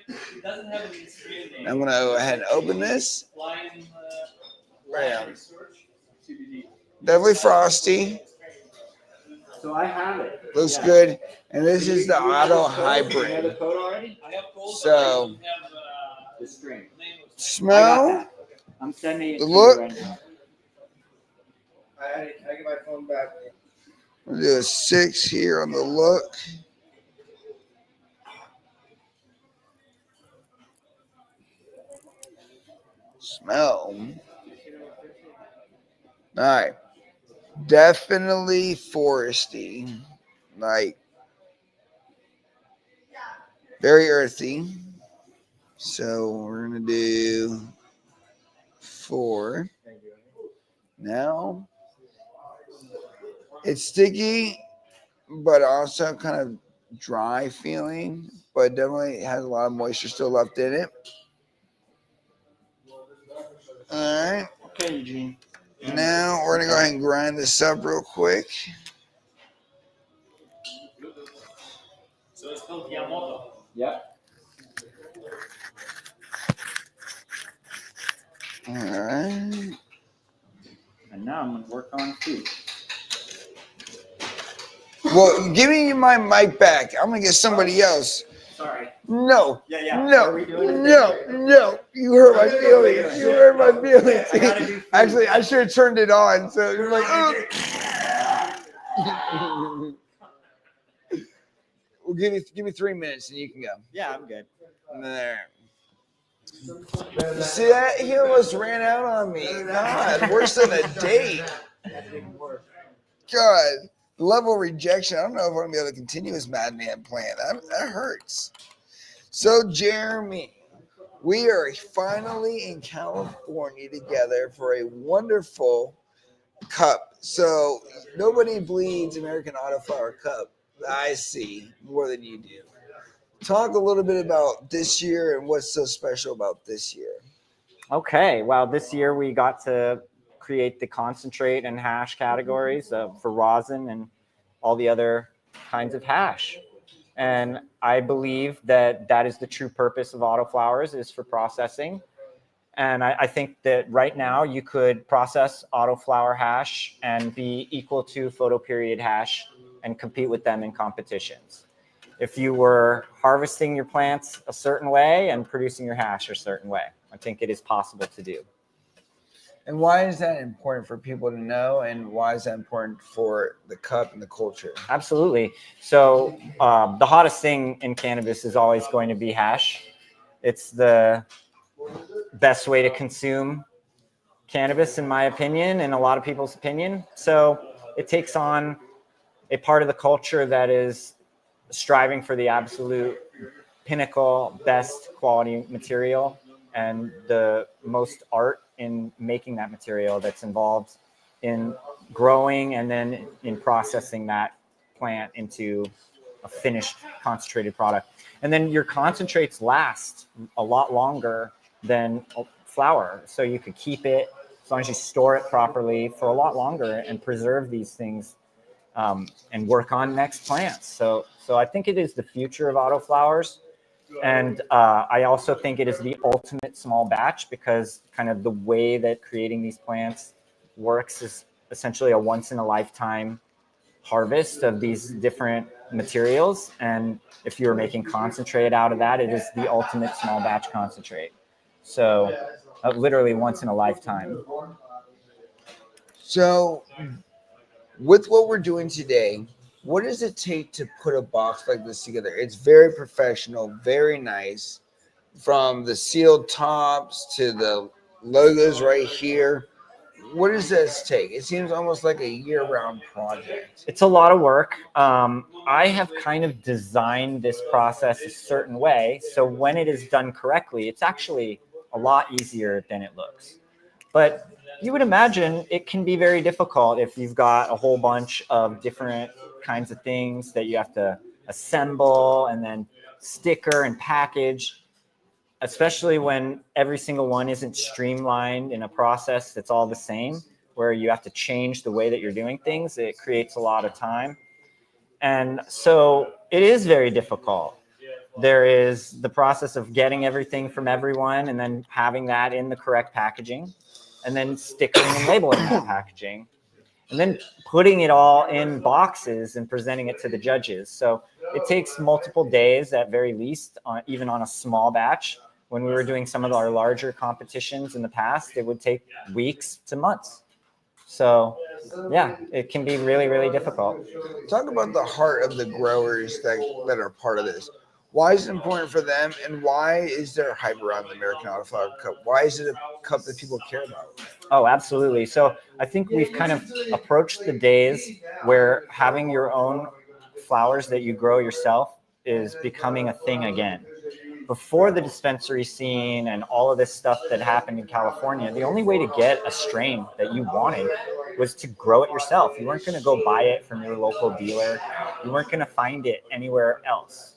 It doesn't have any screen name. I'm gonna go ahead and open this. Bam. Definitely frosty. So I have it. Looks good. And this is the auto hybrid. The code already? I have code, So- but I don't have The string. name of Smell. I'm sending it The to look. you right now. I get my phone back. We'll do a 6 here on the look. Smell. All right. Definitely foresty. Like very earthy. So we're going to do 4. Now it's sticky, but also kind of dry feeling, but definitely has a lot of moisture still left in it. All right. Okay, Eugene. Now we're going to go ahead and grind this up real quick. So it's called Yamamoto. Yep. All right. And now I'm going to work on food. Well, give me my mic back. I'm gonna get somebody else. Sorry. No. Yeah. No. Are we doing it? No. You hurt my feelings. You hurt my feelings. I gotta do food. Actually, I should have turned it on. So you're like, oh. Well, give me 3 minutes and you can go. Yeah, I'm good. There. You see that? He almost ran out on me. God, worse than a date. God, level of rejection. I don't know if I'm gonna be able to continue this madman plan. That hurts. So, Jeremy, we are finally in California together for a wonderful cup. So nobody bleeds American Autoflower Cup. I see more than you do. Talk a little bit about this year and what's so special about this year. Okay. Well, this year we got to create the concentrate and hash categories for rosin and all the other kinds of hash. And I believe that that is the true purpose of autoflowers, is for processing. And I think that right now you could process autoflower hash and be equal to photoperiod hash and compete with them in competitions. If you were harvesting your plants a certain way and producing your hash a certain way, I think it is possible to do. And why is that important for people to know? And why is that important for the cup and the culture? Absolutely. So the hottest thing in cannabis is always going to be hash. It's the best way to consume cannabis, in my opinion, and a lot of people's opinion. So it takes on a part of the culture that is striving for the absolute pinnacle, best quality material, and the most art in making that material that's involved in growing and then in processing that plant into a finished concentrated product. And then your concentrates last a lot longer than flour. So you could keep it, as long as you store it properly, for a lot longer and preserve these things and work on next plants. So I think it is the future of autoflowers. And I also think it is the ultimate small batch, because kind of the way that creating these plants works is essentially a once in a lifetime harvest of these different materials. And if you're making concentrate out of that, it is the ultimate small batch concentrate. So literally once in a lifetime. So with what we're doing today, what does it take to put a box like this together? It's very professional, very nice, from the sealed tops to the logos right here. What does this take? It seems almost like a year-round project. It's a lot of work. I have kind of designed this process a certain way, so when it is done correctly, it's actually a lot easier than it looks. But you would imagine it can be very difficult if you've got a whole bunch of different kinds of things that you have to assemble and then sticker and package, especially when every single one isn't streamlined in a process that's all the same, where you have to change the way that you're doing things. It creates a lot of time. And so it is very difficult. There is the process of getting everything from everyone and then having that in the correct packaging, and then stickering and labeling that packaging, and then putting it all in boxes and presenting it to the judges. So it takes multiple days at very least, even on a small batch. When we were doing some of our larger competitions in the past, it would take weeks to months. So yeah, it can be really, really difficult. Talk about the heart of the growers that are part of this. Why is it important for them, and why is there hype around the American Autoflower Cup? Why is it a cup that people care about? Oh, absolutely. So I think we've kind of approached the days where having your own flowers that you grow yourself is becoming a thing again. Before the dispensary scene and all of this stuff that happened in California, the only way to get a strain that you wanted was to grow it yourself. You weren't going to go buy it from your local dealer. You weren't going to find it anywhere else.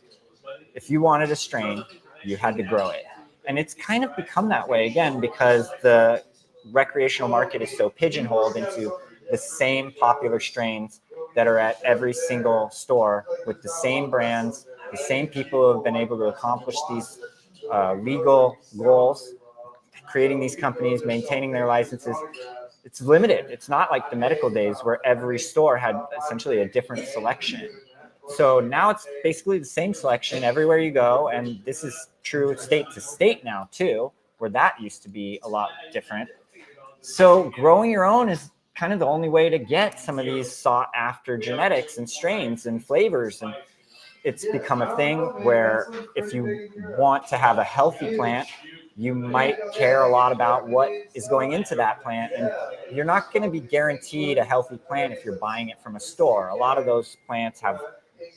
If you wanted a strain, you had to grow it. And it's kind of become that way again, because the recreational market is so pigeonholed into the same popular strains that are at every single store with the same brands, the same people who have been able to accomplish these legal goals creating these companies, maintaining their licenses, it's limited. It's not like the medical days where every store had essentially a different selection. So now it's basically the same selection everywhere you go. And this is true state to state now too, where that used to be a lot different. So growing your own is kind of the only way to get some of these sought after genetics and strains and flavors. And it's become a thing where if you want to have a healthy plant, you might care a lot about what is going into that plant. And you're not going to be guaranteed a healthy plant if you're buying it from a store. A lot of those plants have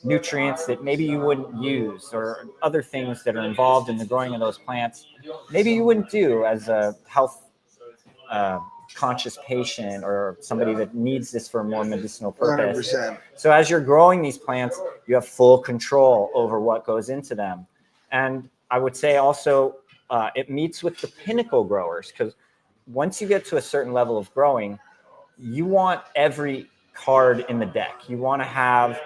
nutrients that maybe you wouldn't use, or other things that are involved in the growing of those plants maybe you wouldn't do as a health conscious patient or somebody that needs this for a more medicinal purpose. 100%. So as you're growing these plants, you have full control over what goes into them. And I would say also it meets with the pinnacle growers, because once you get to a certain level of growing, you want every card in the deck. You want to have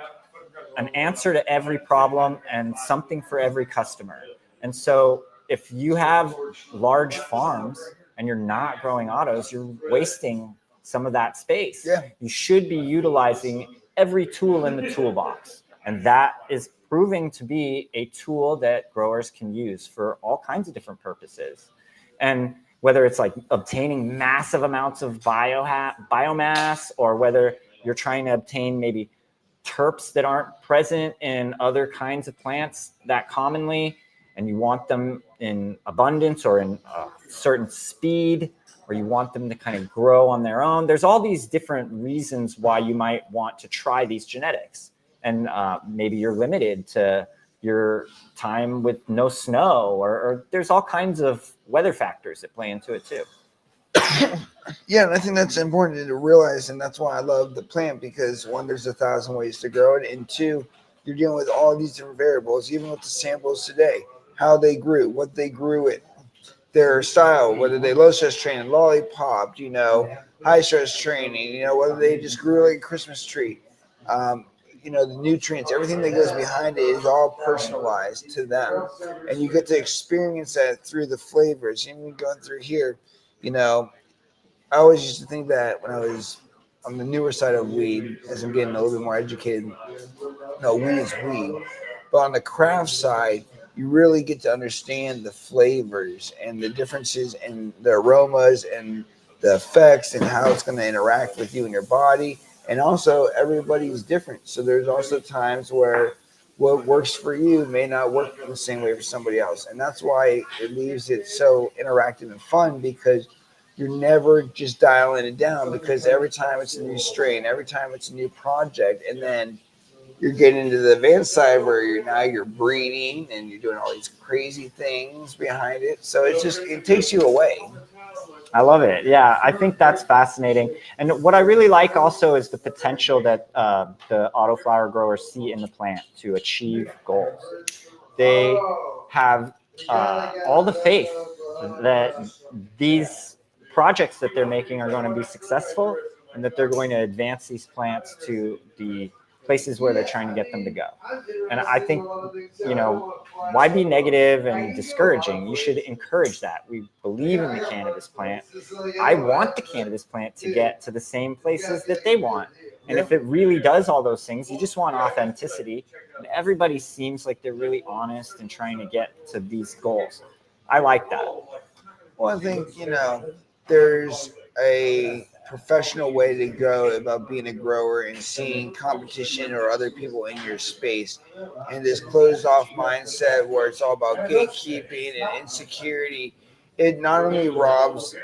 an answer to every problem and something for every customer. And so if you have large farms and you're not growing autos, you're wasting some of that space. Yeah. You should be utilizing every tool in the toolbox. And that is proving to be a tool that growers can use for all kinds of different purposes. And whether it's like obtaining massive amounts of biomass, or whether you're trying to obtain maybe terps that aren't present in other kinds of plants that commonly, and you want them in abundance or in a certain speed, or you want them to kind of grow on their own. There's all these different reasons why you might want to try these genetics. And maybe you're limited to your time with no snow, or there's all kinds of weather factors that play into it too. Yeah, and I think that's important to realize, and that's why I love the plant, because one, there's 1,000 ways to grow it, and two, you're dealing with all these different variables, even with the samples today, how they grew, what they grew it, their style, whether they low stress trained, lollipopped, high stress training, whether they just grew like a Christmas tree, the nutrients, everything that goes behind it is all personalized to them, and you get to experience that through the flavors. Even going through here, I always used to think that when I was on the newer side of weed, as I'm getting a little bit more educated, no, weed is weed. But on the craft side, you really get to understand the flavors and the differences in the aromas and the effects and how it's going to interact with you and your body. And also, everybody's different. So there's also times where what works for you may not work the same way for somebody else. And that's why it leaves it so interactive and fun, because you're never just dialing it down, because every time it's a new strain, every time it's a new project, and then you're getting into the advanced side where you're breeding and you're doing all these crazy things behind it. So it takes you away. I love it. Yeah, I think that's fascinating. And what I really like also is the potential that the autoflower growers see in the plant to achieve goals. They have all the faith that these projects that they're making are going to be successful, and that they're going to advance these plants to the places where they're trying to get them to go. And I think, why be negative and discouraging? You should encourage that. We believe in the cannabis plant. I want the cannabis plant to get to the same places that they want. And if it really does all those things, you just want authenticity. And everybody seems like they're really honest and trying to get to these goals. I like that. Well, I think, there's a professional way to go about being a grower and seeing competition or other people in your space, and this closed off mindset where it's all about gatekeeping and insecurity. It not only robs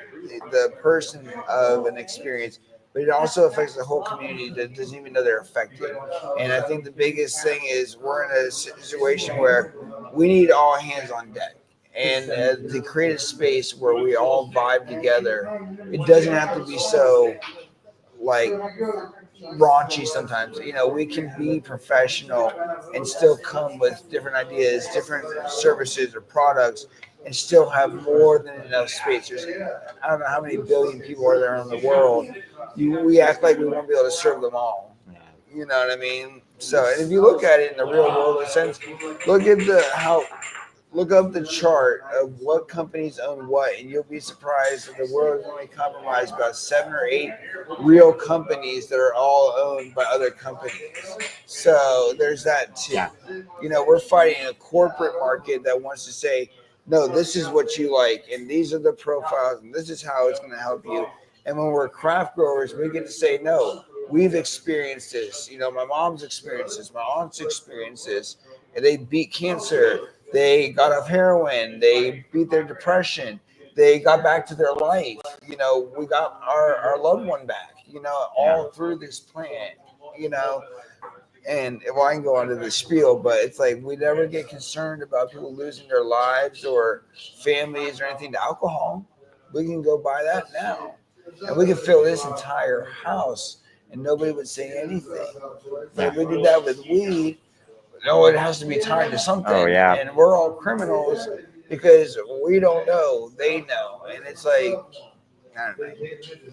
the person of an experience, but it also affects the whole community that doesn't even know they're affected. And I think the biggest thing is we're in a situation where we need all hands on deck. And to create a space where we all vibe together, it doesn't have to be so like raunchy sometimes. We can be professional and still come with different ideas, different services or products, and still have more than enough space. I don't know how many billion people are there in the world. We act like we won't be able to serve them all. You know what I mean? So, and if you look at it in the real world sense, look at how look up the chart of what companies own what, and you'll be surprised that the world is only compromised about 7 or 8 real companies that are all owned by other companies. So there's that too. Yeah. You know, we're fighting a corporate market that wants to say, no, this is what you like, and these are the profiles, and this is how it's going to help you. And when we're craft growers, we get to say, no, we've experienced this. You know, my mom's experienced this, my aunt's experienced this, and they beat cancer. They got off heroin. They beat their depression. They got back to their life. You know, we got our loved one back, you know, all through this plant, you know. And well, I can go on to the spiel, but it's like we never get concerned about people losing their lives or families or anything to alcohol. We can go buy that now. And we can fill this entire house and nobody would say anything. But if we did that with weed, no, it has to be tied to something. Oh, yeah. And we're all criminals because we don't know, they know. And it's like, I don't know.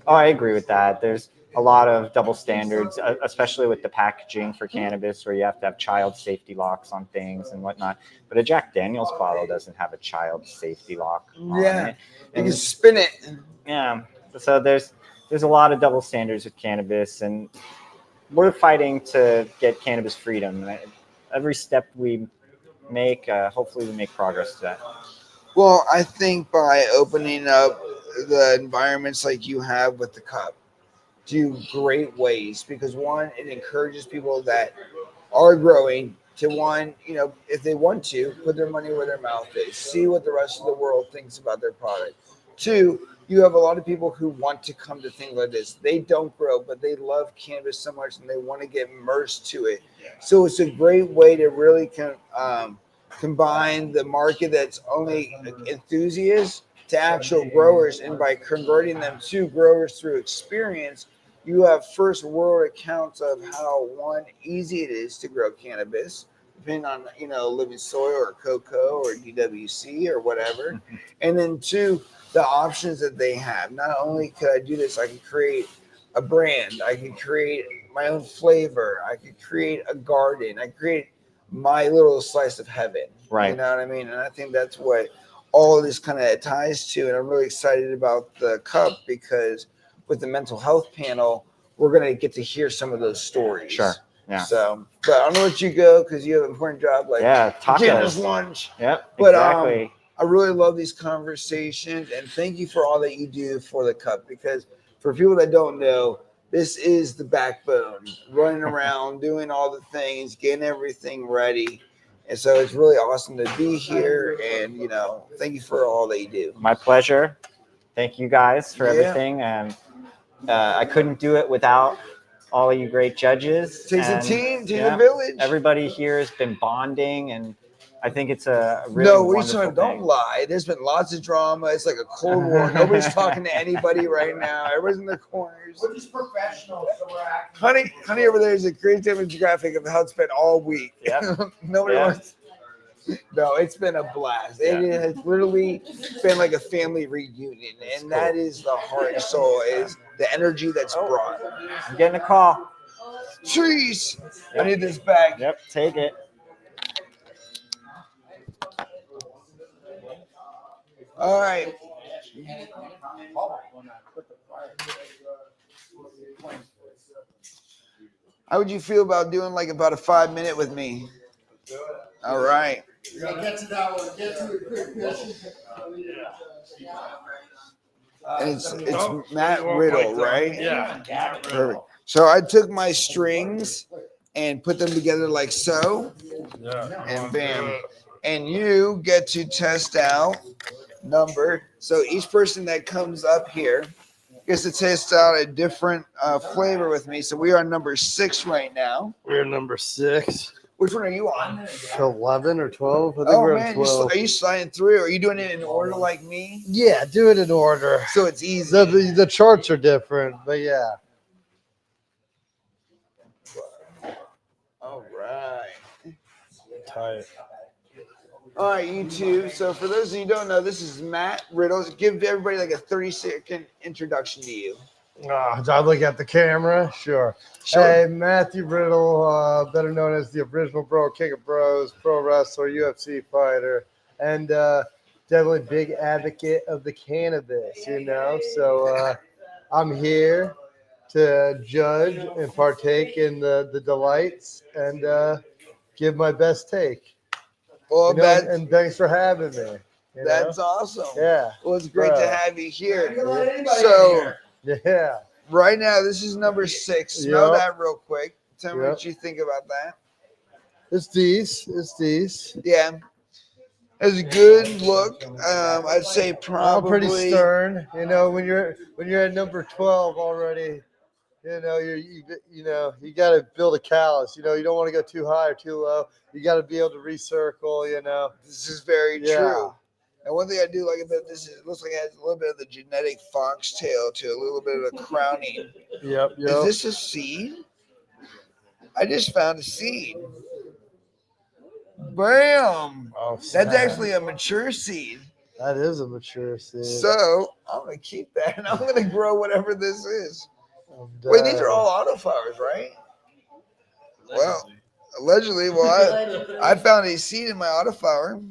Oh, I agree with that. There's a lot of double standards, especially with the packaging for cannabis, where you have to have child safety locks on things and whatnot. But a Jack Daniel's bottle doesn't have a child safety lock on Yeah. it. You And can spin it. yeah, so there's a lot of double standards with cannabis, and we're fighting to get cannabis freedom. And every step we make, hopefully we make progress to that. Well, I think by opening up the environments like you have with the cup to great ways, because one, it encourages people that are growing to one, you know, if they want to, put their money where their mouth is, see what the rest of the world thinks about their product. Two, you have a lot of people who want to come to things like this. They don't grow, but they love cannabis so much and they want to get immersed to it. So it's a great way to really combine the market that's only enthusiasts to actual growers. And by converting them to growers through experience, you have first world accounts of how, one, easy it is to grow cannabis, depending on, you know, living soil or cocoa or DWC or whatever. And then two, the options that they have. Not only could I do this, I can create a brand, I can create my own flavor, I could create a garden, I create my little slice of heaven. Right. You know what I mean? And I think that's what all of this kind of ties to. And I'm really excited about the cup because with the mental health panel, we're going to get to hear some of those stories. Sure. Yeah. So, but I'm going to let you go because you have an important job. Like, tacos. Canada's lunch. Yep. But exactly. I really love these conversations, and thank you for all that you do for the cup. Because for people that don't know, this is the backbone, running around, doing all the things, getting everything ready. And so it's really awesome to be here. And, you know, thank you for all that you do. My pleasure. Thank you guys for everything. And I couldn't do it without all of you great judges. Takes a team, takes a village. Everybody here has been bonding, and I think it's a really wonderful thing. Don't lie. There's been lots of drama. It's like a Cold War. Nobody's talking to anybody right now. Everybody's in their corners. We're just professionals, so we're acting. Honey over there is a great demographic of how it's been all week. Yeah. Nobody wants. No, it's been a blast. It has literally been like a family reunion, and that is the heart and soul, is the energy that's brought. I'm getting a call. Trees. I need this back. Yep, take it. All right. How would you feel about doing like about a 5-minute with me? All right. You gotta get to that one. Get to it quick, Chris. And it's Matt Riddle, right? Yeah. Perfect. So I took my strings and put them together like so, and bam. And you get to test out number. So each person that comes up here gets to test out a different flavor with me. So we are number 6 right now. We're number 6. Which one are you on? 11 or 12? I think Oh we're man, on 12. are you sliding through? Are you doing it in order like me? Yeah, do it in order. So it's easy. The charts are different, but yeah. All right. Tight. All right, you two. So for those of you who don't know, this is Matt Riddle. Give everybody like a 30-second introduction to you. Do I look at the camera? Sure. Hey, Matthew Riddle, better known as the original bro, king of bros, pro wrestler, UFC fighter. and definitely big advocate of the cannabis. So I'm here to judge and partake in the delights and give my best take. Well, And thanks for having me. that's awesome. Yeah. Well, it's great to Bro. have you here. So Yeah. right now, this is number 6. Smell Yep. that real quick. Tell me Yep. what you think about that. It's these. Yeah, it's a good look. I'd say I'm probably. pretty stern. When you're at number 12 already, you got to build a callus. You don't want to go too high or too low. You got to be able to recircle. This is very Yeah. true. And one thing I do like about this is it looks like it has a little bit of the genetic foxtail to it, a little bit of a crowning. Yep. Is this a seed? I just found a seed. Bam! Oh, That's snap. actually a mature seed. That is a mature seed. So I'm gonna keep that and I'm gonna grow whatever this is. I'm Wait, these are done. all autoflowers, right? Well, allegedly. Well, I found a seed in my autoflower.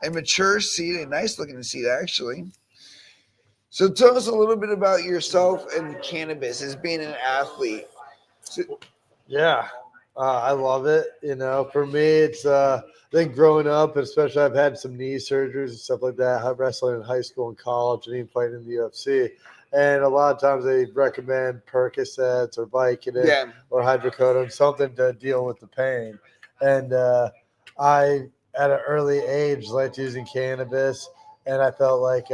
A mature seed, a nice looking seed actually. So tell us a little bit about yourself and cannabis as being an athlete. Yeah, I love it. For me, it's I think growing up, especially I've had some knee surgeries and stuff like that. I'm wrestling in high school and college, and even fighting in the UFC. And a lot of times they recommend Percocets or Vicodin Yeah. or hydrocodone, something to deal with the pain. And I, at an early age, liked using cannabis, and I felt like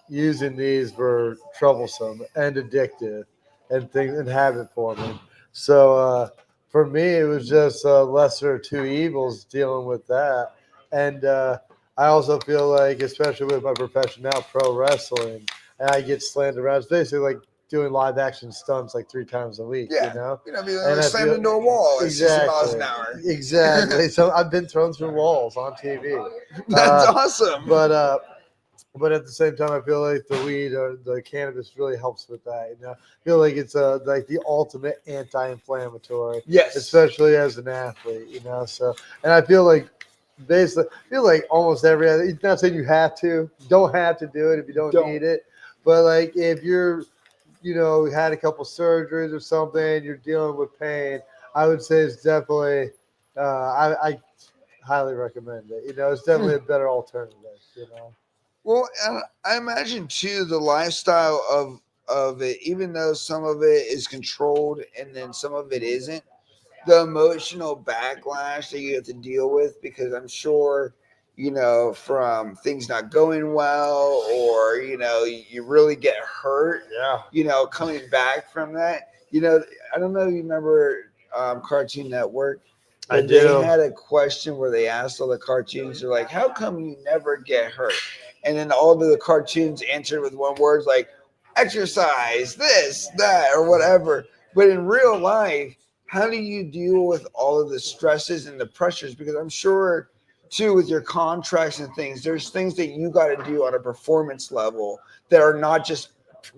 using these were troublesome and addictive and things and habit forming. So for me, it was just lesser of two evils dealing with that. And I also feel like, especially with my profession now, pro wrestling, and I get slammed around. It's basically like doing live action stunts like 3 times a week, Yeah. And Like I slammed feel- into a wall at 60 miles Exactly. an hour. Exactly. So I've been thrown through walls on TV. That's awesome. But at the same time, I feel like the weed or the cannabis really helps with that. I feel like it's like the ultimate anti-inflammatory, Yes. especially as an athlete. So, and I feel like almost every other. It's not saying you have to, don't have to do it if you don't need it, but like if you're, had a couple surgeries or something, you're dealing with pain, I would say it's definitely. I highly recommend it. It's definitely a better alternative. Well, I imagine too the lifestyle of it, even though some of it is controlled and then some of it isn't, the emotional backlash that you have to deal with because I'm sure, from things not going well or, you really get hurt, Yeah. coming back from that. I don't know if you remember Cartoon Network. I But they do. had a question where they asked all the cartoons, they're like, how come you never get hurt? And then all of the cartoons answered with one word like exercise, this, that, or whatever. But in real life, how do you deal with all of the stresses and the pressures? Because I'm sure too with your contracts and things, there's things that you got to do on a performance level that are not just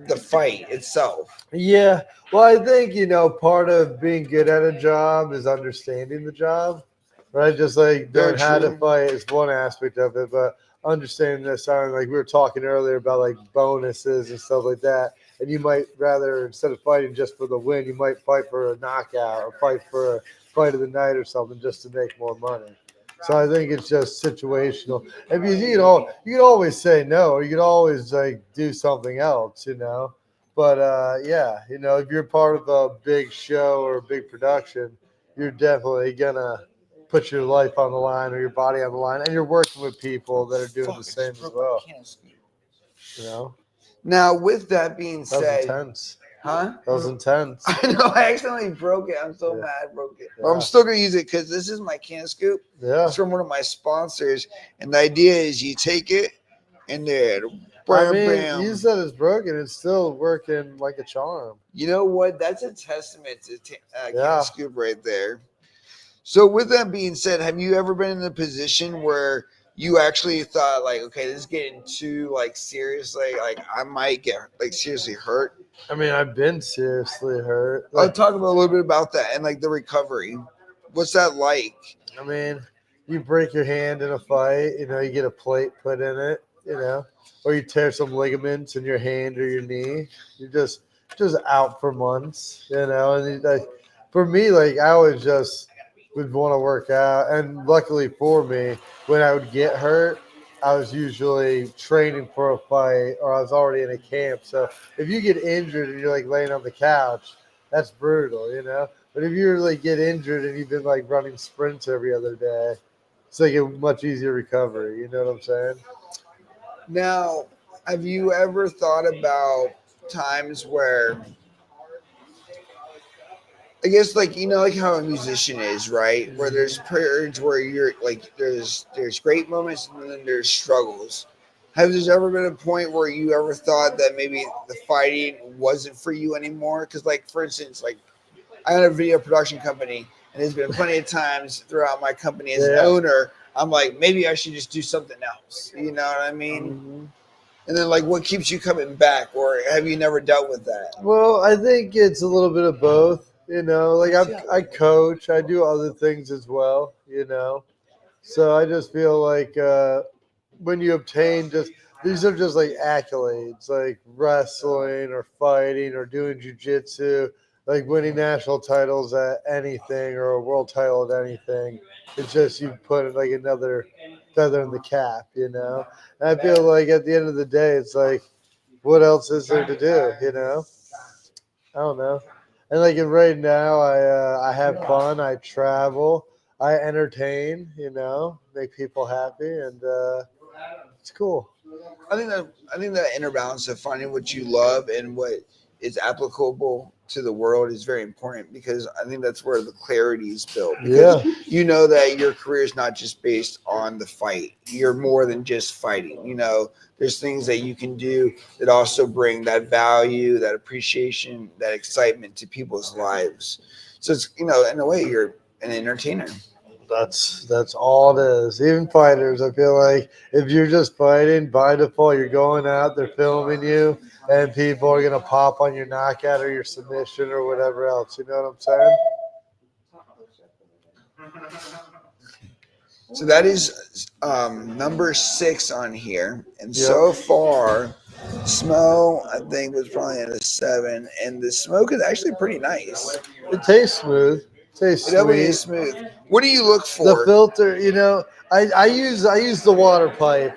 the fight itself. Yeah. Well, I think, part of being good at a job is understanding the job, right? Just like Very knowing how to true. fight is one aspect of it, but understanding this, like we were talking earlier about like bonuses and stuff like that. And you might rather, instead of fighting just for the win, you might fight for a knockout or fight for a fight of the night or something just to make more money. So I think it's just situational. And you can always say no, or you can always like do something else, But yeah, if you're part of a big show or a big production, you're definitely gonna put your life on the line or your body on the line, and you're working with people that are doing the same as well. Now, with that being That was said, intense. huh? That was intense. I know I accidentally broke it. I'm so mad I broke it. But I'm Yeah. still gonna use it because this is my can scoop. Yeah. It's from one of my sponsors, and the idea is you take it and then I bam, mean, bam. you said it's broken. It's still working like a charm. You know what? That's a testament to Yeah. can scoop right there. So, with that being said, have you ever been in a position where you actually thought like, okay, this is getting too like serious, like I might get like seriously hurt? I mean, I've been seriously hurt. I'll talk about a little bit about that and like the recovery. What's that like? I mean, you break your hand in a fight, you get a plate put in it, or you tear some ligaments in your hand or your knee. You're just out for months, And like for me, like I always just would want to work out, and luckily for me, when I would get hurt, I was usually training for a fight or I was already in a camp. So if you get injured and you're like laying on the couch, that's brutal. But if you like get injured and you've been like running sprints every other day, it's like a much easier recovery. You know what I'm saying? Now, have you ever thought about times where I guess like like how a musician is, right? Where there's periods where you're like there's great moments and then there's struggles. Have there ever been a point where you ever thought that maybe the fighting wasn't for you anymore? Because like for instance, like I own a video production company, and there's been plenty of times throughout my company as an Yeah. owner, I'm like maybe I should just do something else. You know what I mean? Mm-hmm. And then like what keeps you coming back, or have you never dealt with that? Well, I think it's a little bit of both. Like I coach, I do other things as well. So I just feel like when you obtain these are just like accolades, like wrestling or fighting or doing jujitsu, like winning national titles at anything or a world title at anything. It's just you put like another feather in the cap. And I feel like at the end of the day, it's like, what else is there to do? I don't know. And like right now, I have fun. I travel. I entertain. Make people happy, and it's cool. I think that inner balance of finding what you love and what is applicable to the world is very important because I think that's where the clarity is built. Because Yeah. you know that your career is not just based on the fight. You're more than just fighting. There's things that you can do that also bring that value, that appreciation, that excitement to people's lives. So it's in a way you're an entertainer. That's all it is. Even fighters, I feel like if you're just fighting by default, you're going out, they're filming you, and people are gonna pop on your knockout or your submission or whatever else. You know what I'm saying? So that is number 6 on here, and Yep. so far, smell I think was probably at a 7, and the smoke is actually pretty nice. It tastes smooth. It tastes It definitely sweet. is smooth. What do you look The for? filter, I use the water pipe.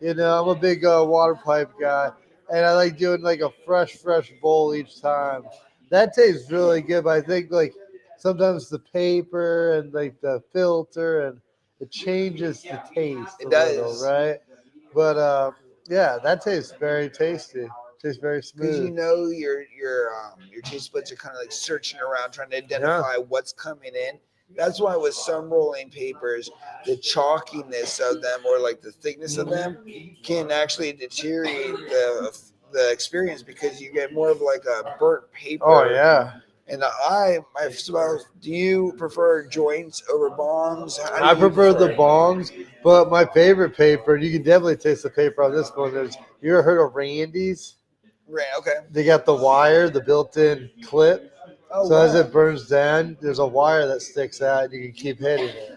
I'm a big water pipe guy, and I like doing like a fresh bowl each time. That tastes really good. But I think like sometimes the paper and like the filter and it changes the taste It a little, does. right? But yeah, that tastes very tasty. Tastes very Because smooth. your taste buds are kind of like searching around trying to Yeah. identify what's coming in. That's why with some rolling papers, the chalkiness of them or like the thickness of them can actually deteriorate the experience because you get more of like a burnt paper. Oh yeah. And do you prefer joints over bongs? How do I you prefer the bongs, but my favorite paper, and you can definitely taste the paper on this one. You ever heard of Randy's? Right, okay. They got the wire, the built-in clip. Oh, So as wow. it burns down, there's a wire that sticks out, and you can keep hitting it.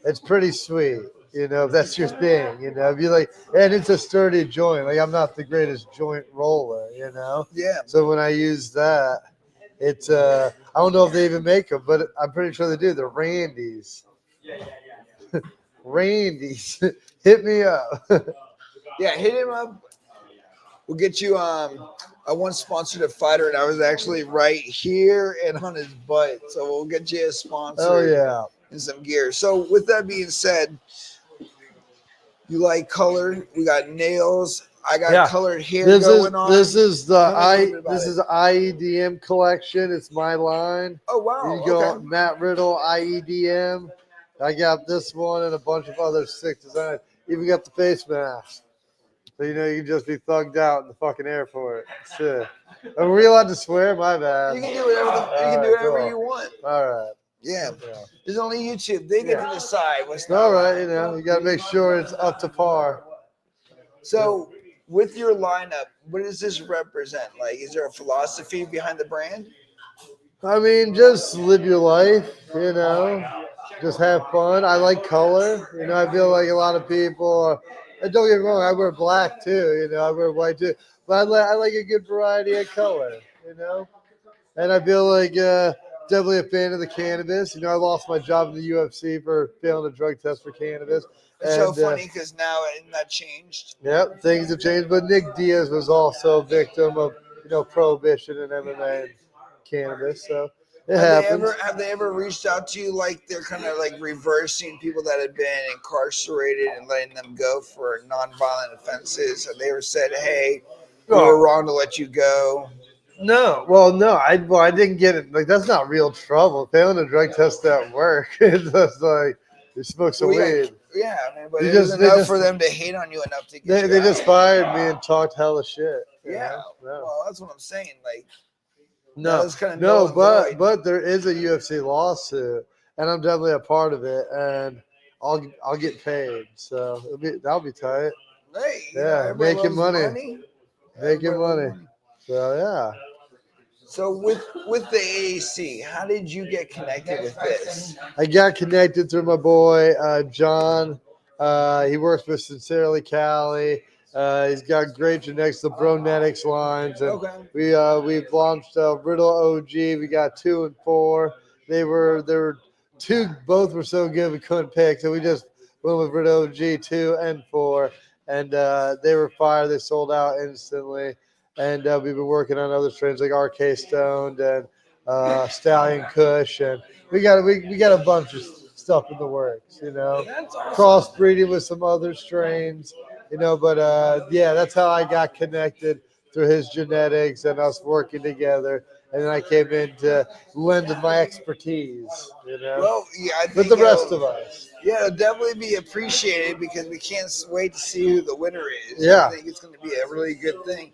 It's pretty sweet, if that's your thing. If you like, and it's a sturdy joint. Like I'm not the greatest joint roller. Yeah. So when I use that, it's I don't know if they even make them, but I'm pretty sure they do. They're Randy's. Randy's, hit me up. Yeah, hit him up. We'll get you. I once sponsored a fighter, and I was actually right here and on his butt. So we'll get you a sponsor. Oh yeah. And some gear. So with that being said, you like color? We got nails. I got colored hair going on. This is Tell me a little bit about this it. is IEDM collection. It's my line. Oh wow. You go Okay. Matt Riddle IEDM. I got this one and a bunch of other sick designs. Even got the face mask. So you can just be thugged out in the fucking airport. Shit. Are we allowed to swear? My bad. You can do whatever you want. All right. Yeah. Yeah. There's only YouTube. They get to decide what's not All right. allowed. You got to make sure it's up to par. So with your lineup, what does this represent? Like, is there a philosophy behind the brand? I mean, just live your life. just have fun. I like color. I feel like a lot of people are, and don't get me wrong, I wear black too. I wear white too. But I like a good variety of color. And I feel like definitely a fan of the cannabis. I lost my job in the UFC for failing a drug test for cannabis. It's so And, funny because now that changed. Yep, things have changed. But Nick Diaz was also a victim of prohibition and MMA and cannabis. So it happens. Have they ever reached out to you like they're kind of like reversing people that have been incarcerated and letting them go for nonviolent offenses? Have they ever said, "Hey, we were wrong to let you go"? No, no, I didn't get it. Like that's not real trouble. Failing a drug test at work, it's just like you smoke some weed. Yeah, I mean, but You it just- was they enough just- for them to hate on you enough to get They you they out. just fired me and talked hella shit. Yeah, No. well, that's what I'm saying. Like, No, that was kind of null and void. but there is a UFC lawsuit, and I'm definitely a part of it, and I'll get paid, so that'll be tight. Hey, Yeah, everybody making loves money. Everybody Making loves money. So yeah. So with the AAC, how did you get connected with this? I got connected through my boy John. He works with Sincerely Cali. He's got great genetics, the Bronetics lines, and Okay. we've launched Riddle OG. We got 2 and 4. They were two. Both were so good we couldn't pick, so we just went with Riddle OG 2 and 4, and they were fire. They sold out instantly. And we've been working on other strains like RK Stoned and Stallion Kush, and we got a bunch of stuff in the works. That's awesome. Crossbreeding with some other strains. But yeah, that's how I got connected through his genetics and us working together. And then I came in to lend my expertise. Well, yeah, I think with the rest of us. Yeah, it'll definitely be appreciated because we can't wait to see who the winner is. Yeah. I think it's going to be a really good thing.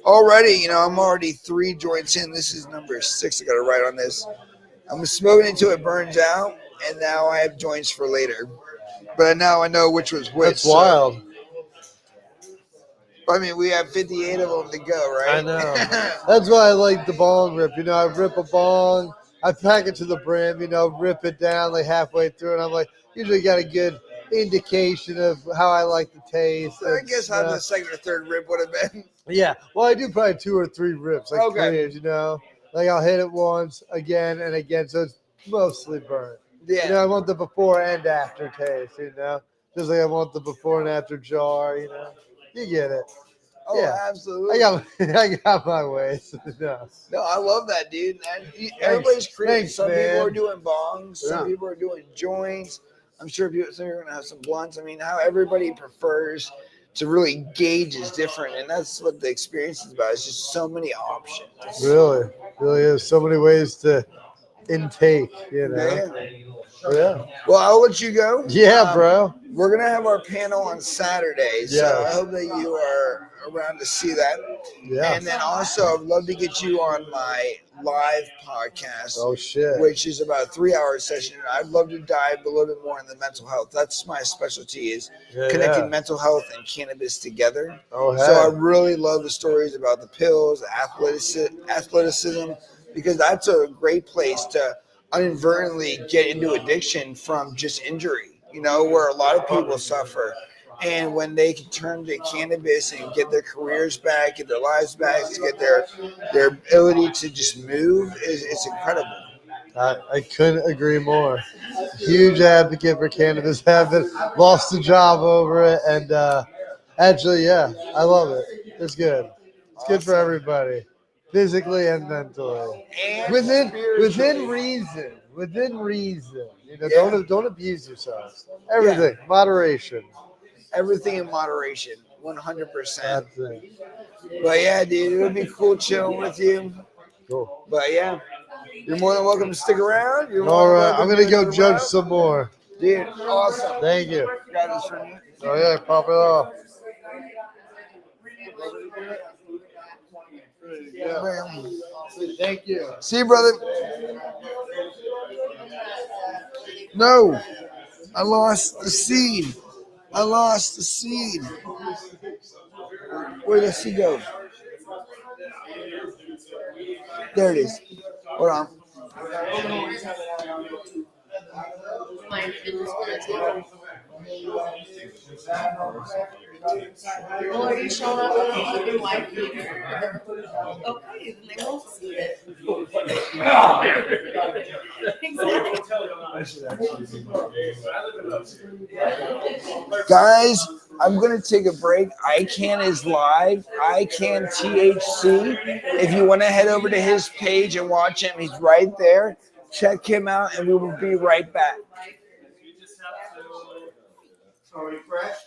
Already, I'm already 3 joints in. This is number 6. I got to write on this. I'm smoking until it burns out, and now I have joints for later. But now I know which was which. That's wild. I mean, we have 58 of them to go, right? I know. That's why I like the bong rip. I rip a bong, I pack it to the brim, rip it down like halfway through, and I'm like, usually got a good indication of how I like the taste. So I guess how the second or third rip would have been. Yeah. Well, I do probably 2 or 3 rips, like Okay. 3, Like I'll hit it once, again, and again, so it's mostly burnt. Yeah. I want the before and after taste, Just like I want the before and after jar, You get it. Oh, Yeah. absolutely. I got my ways. No. No, I love that, dude. And everybody's creative. Thanks, some man. people are doing bongs. Some Yeah. people are doing joints. I'm sure some are going to have some blunts. I mean, how everybody prefers to really gauge is different, and that's what the experience is about. It's just so many options. Really is so many ways to intake, Yeah. Yeah. Well, I'll let you go. Yeah, bro. We're gonna have our panel on Saturday, so Yeah. I hope that you are around to see that. Yeah. And then also, I'd love to get you on my live podcast. Oh shit. Which is about a 3-hour session. I'd love to dive a little bit more into mental health. That's my specialty, is connecting mental health and cannabis together. Oh, So I hey. really love the stories about the pills, the athleticism, because that's a great place to inadvertently get into addiction from just injury, where a lot of people suffer. And when they can turn to cannabis and get their careers back, get their lives back, to get their ability to just move, it's incredible. I couldn't agree more. Huge advocate for cannabis. Haven't lost a job over it, and actually, yeah, I love it. It's good. It's good for everybody, physically and mentally. And Within spiritually. reason. Within reason. Yeah. Don't abuse yourselves. Everything, moderation. Everything in moderation, 100%. That's it. But yeah, dude, it would be cool chilling with you. Cool. But yeah, you're more than welcome to stick around. You're more All than right, welcome I'm gonna to go another judge round. some more. Dude, awesome. Thank you. Got this from you. Oh yeah, pop it off. Bam. Thank you. See you, brother. No, I lost the seed. Where did the seed go? There it is. Hold on. find feels when it's on. Well, are you showing up with a fucking wife beater? Okay, then they won't see it. Guys, I'm going to take a break. ICANN is live. ICANN THC. If you want to head over to his page and watch him, he's right there. Check him out, and we will be right back. So refresh.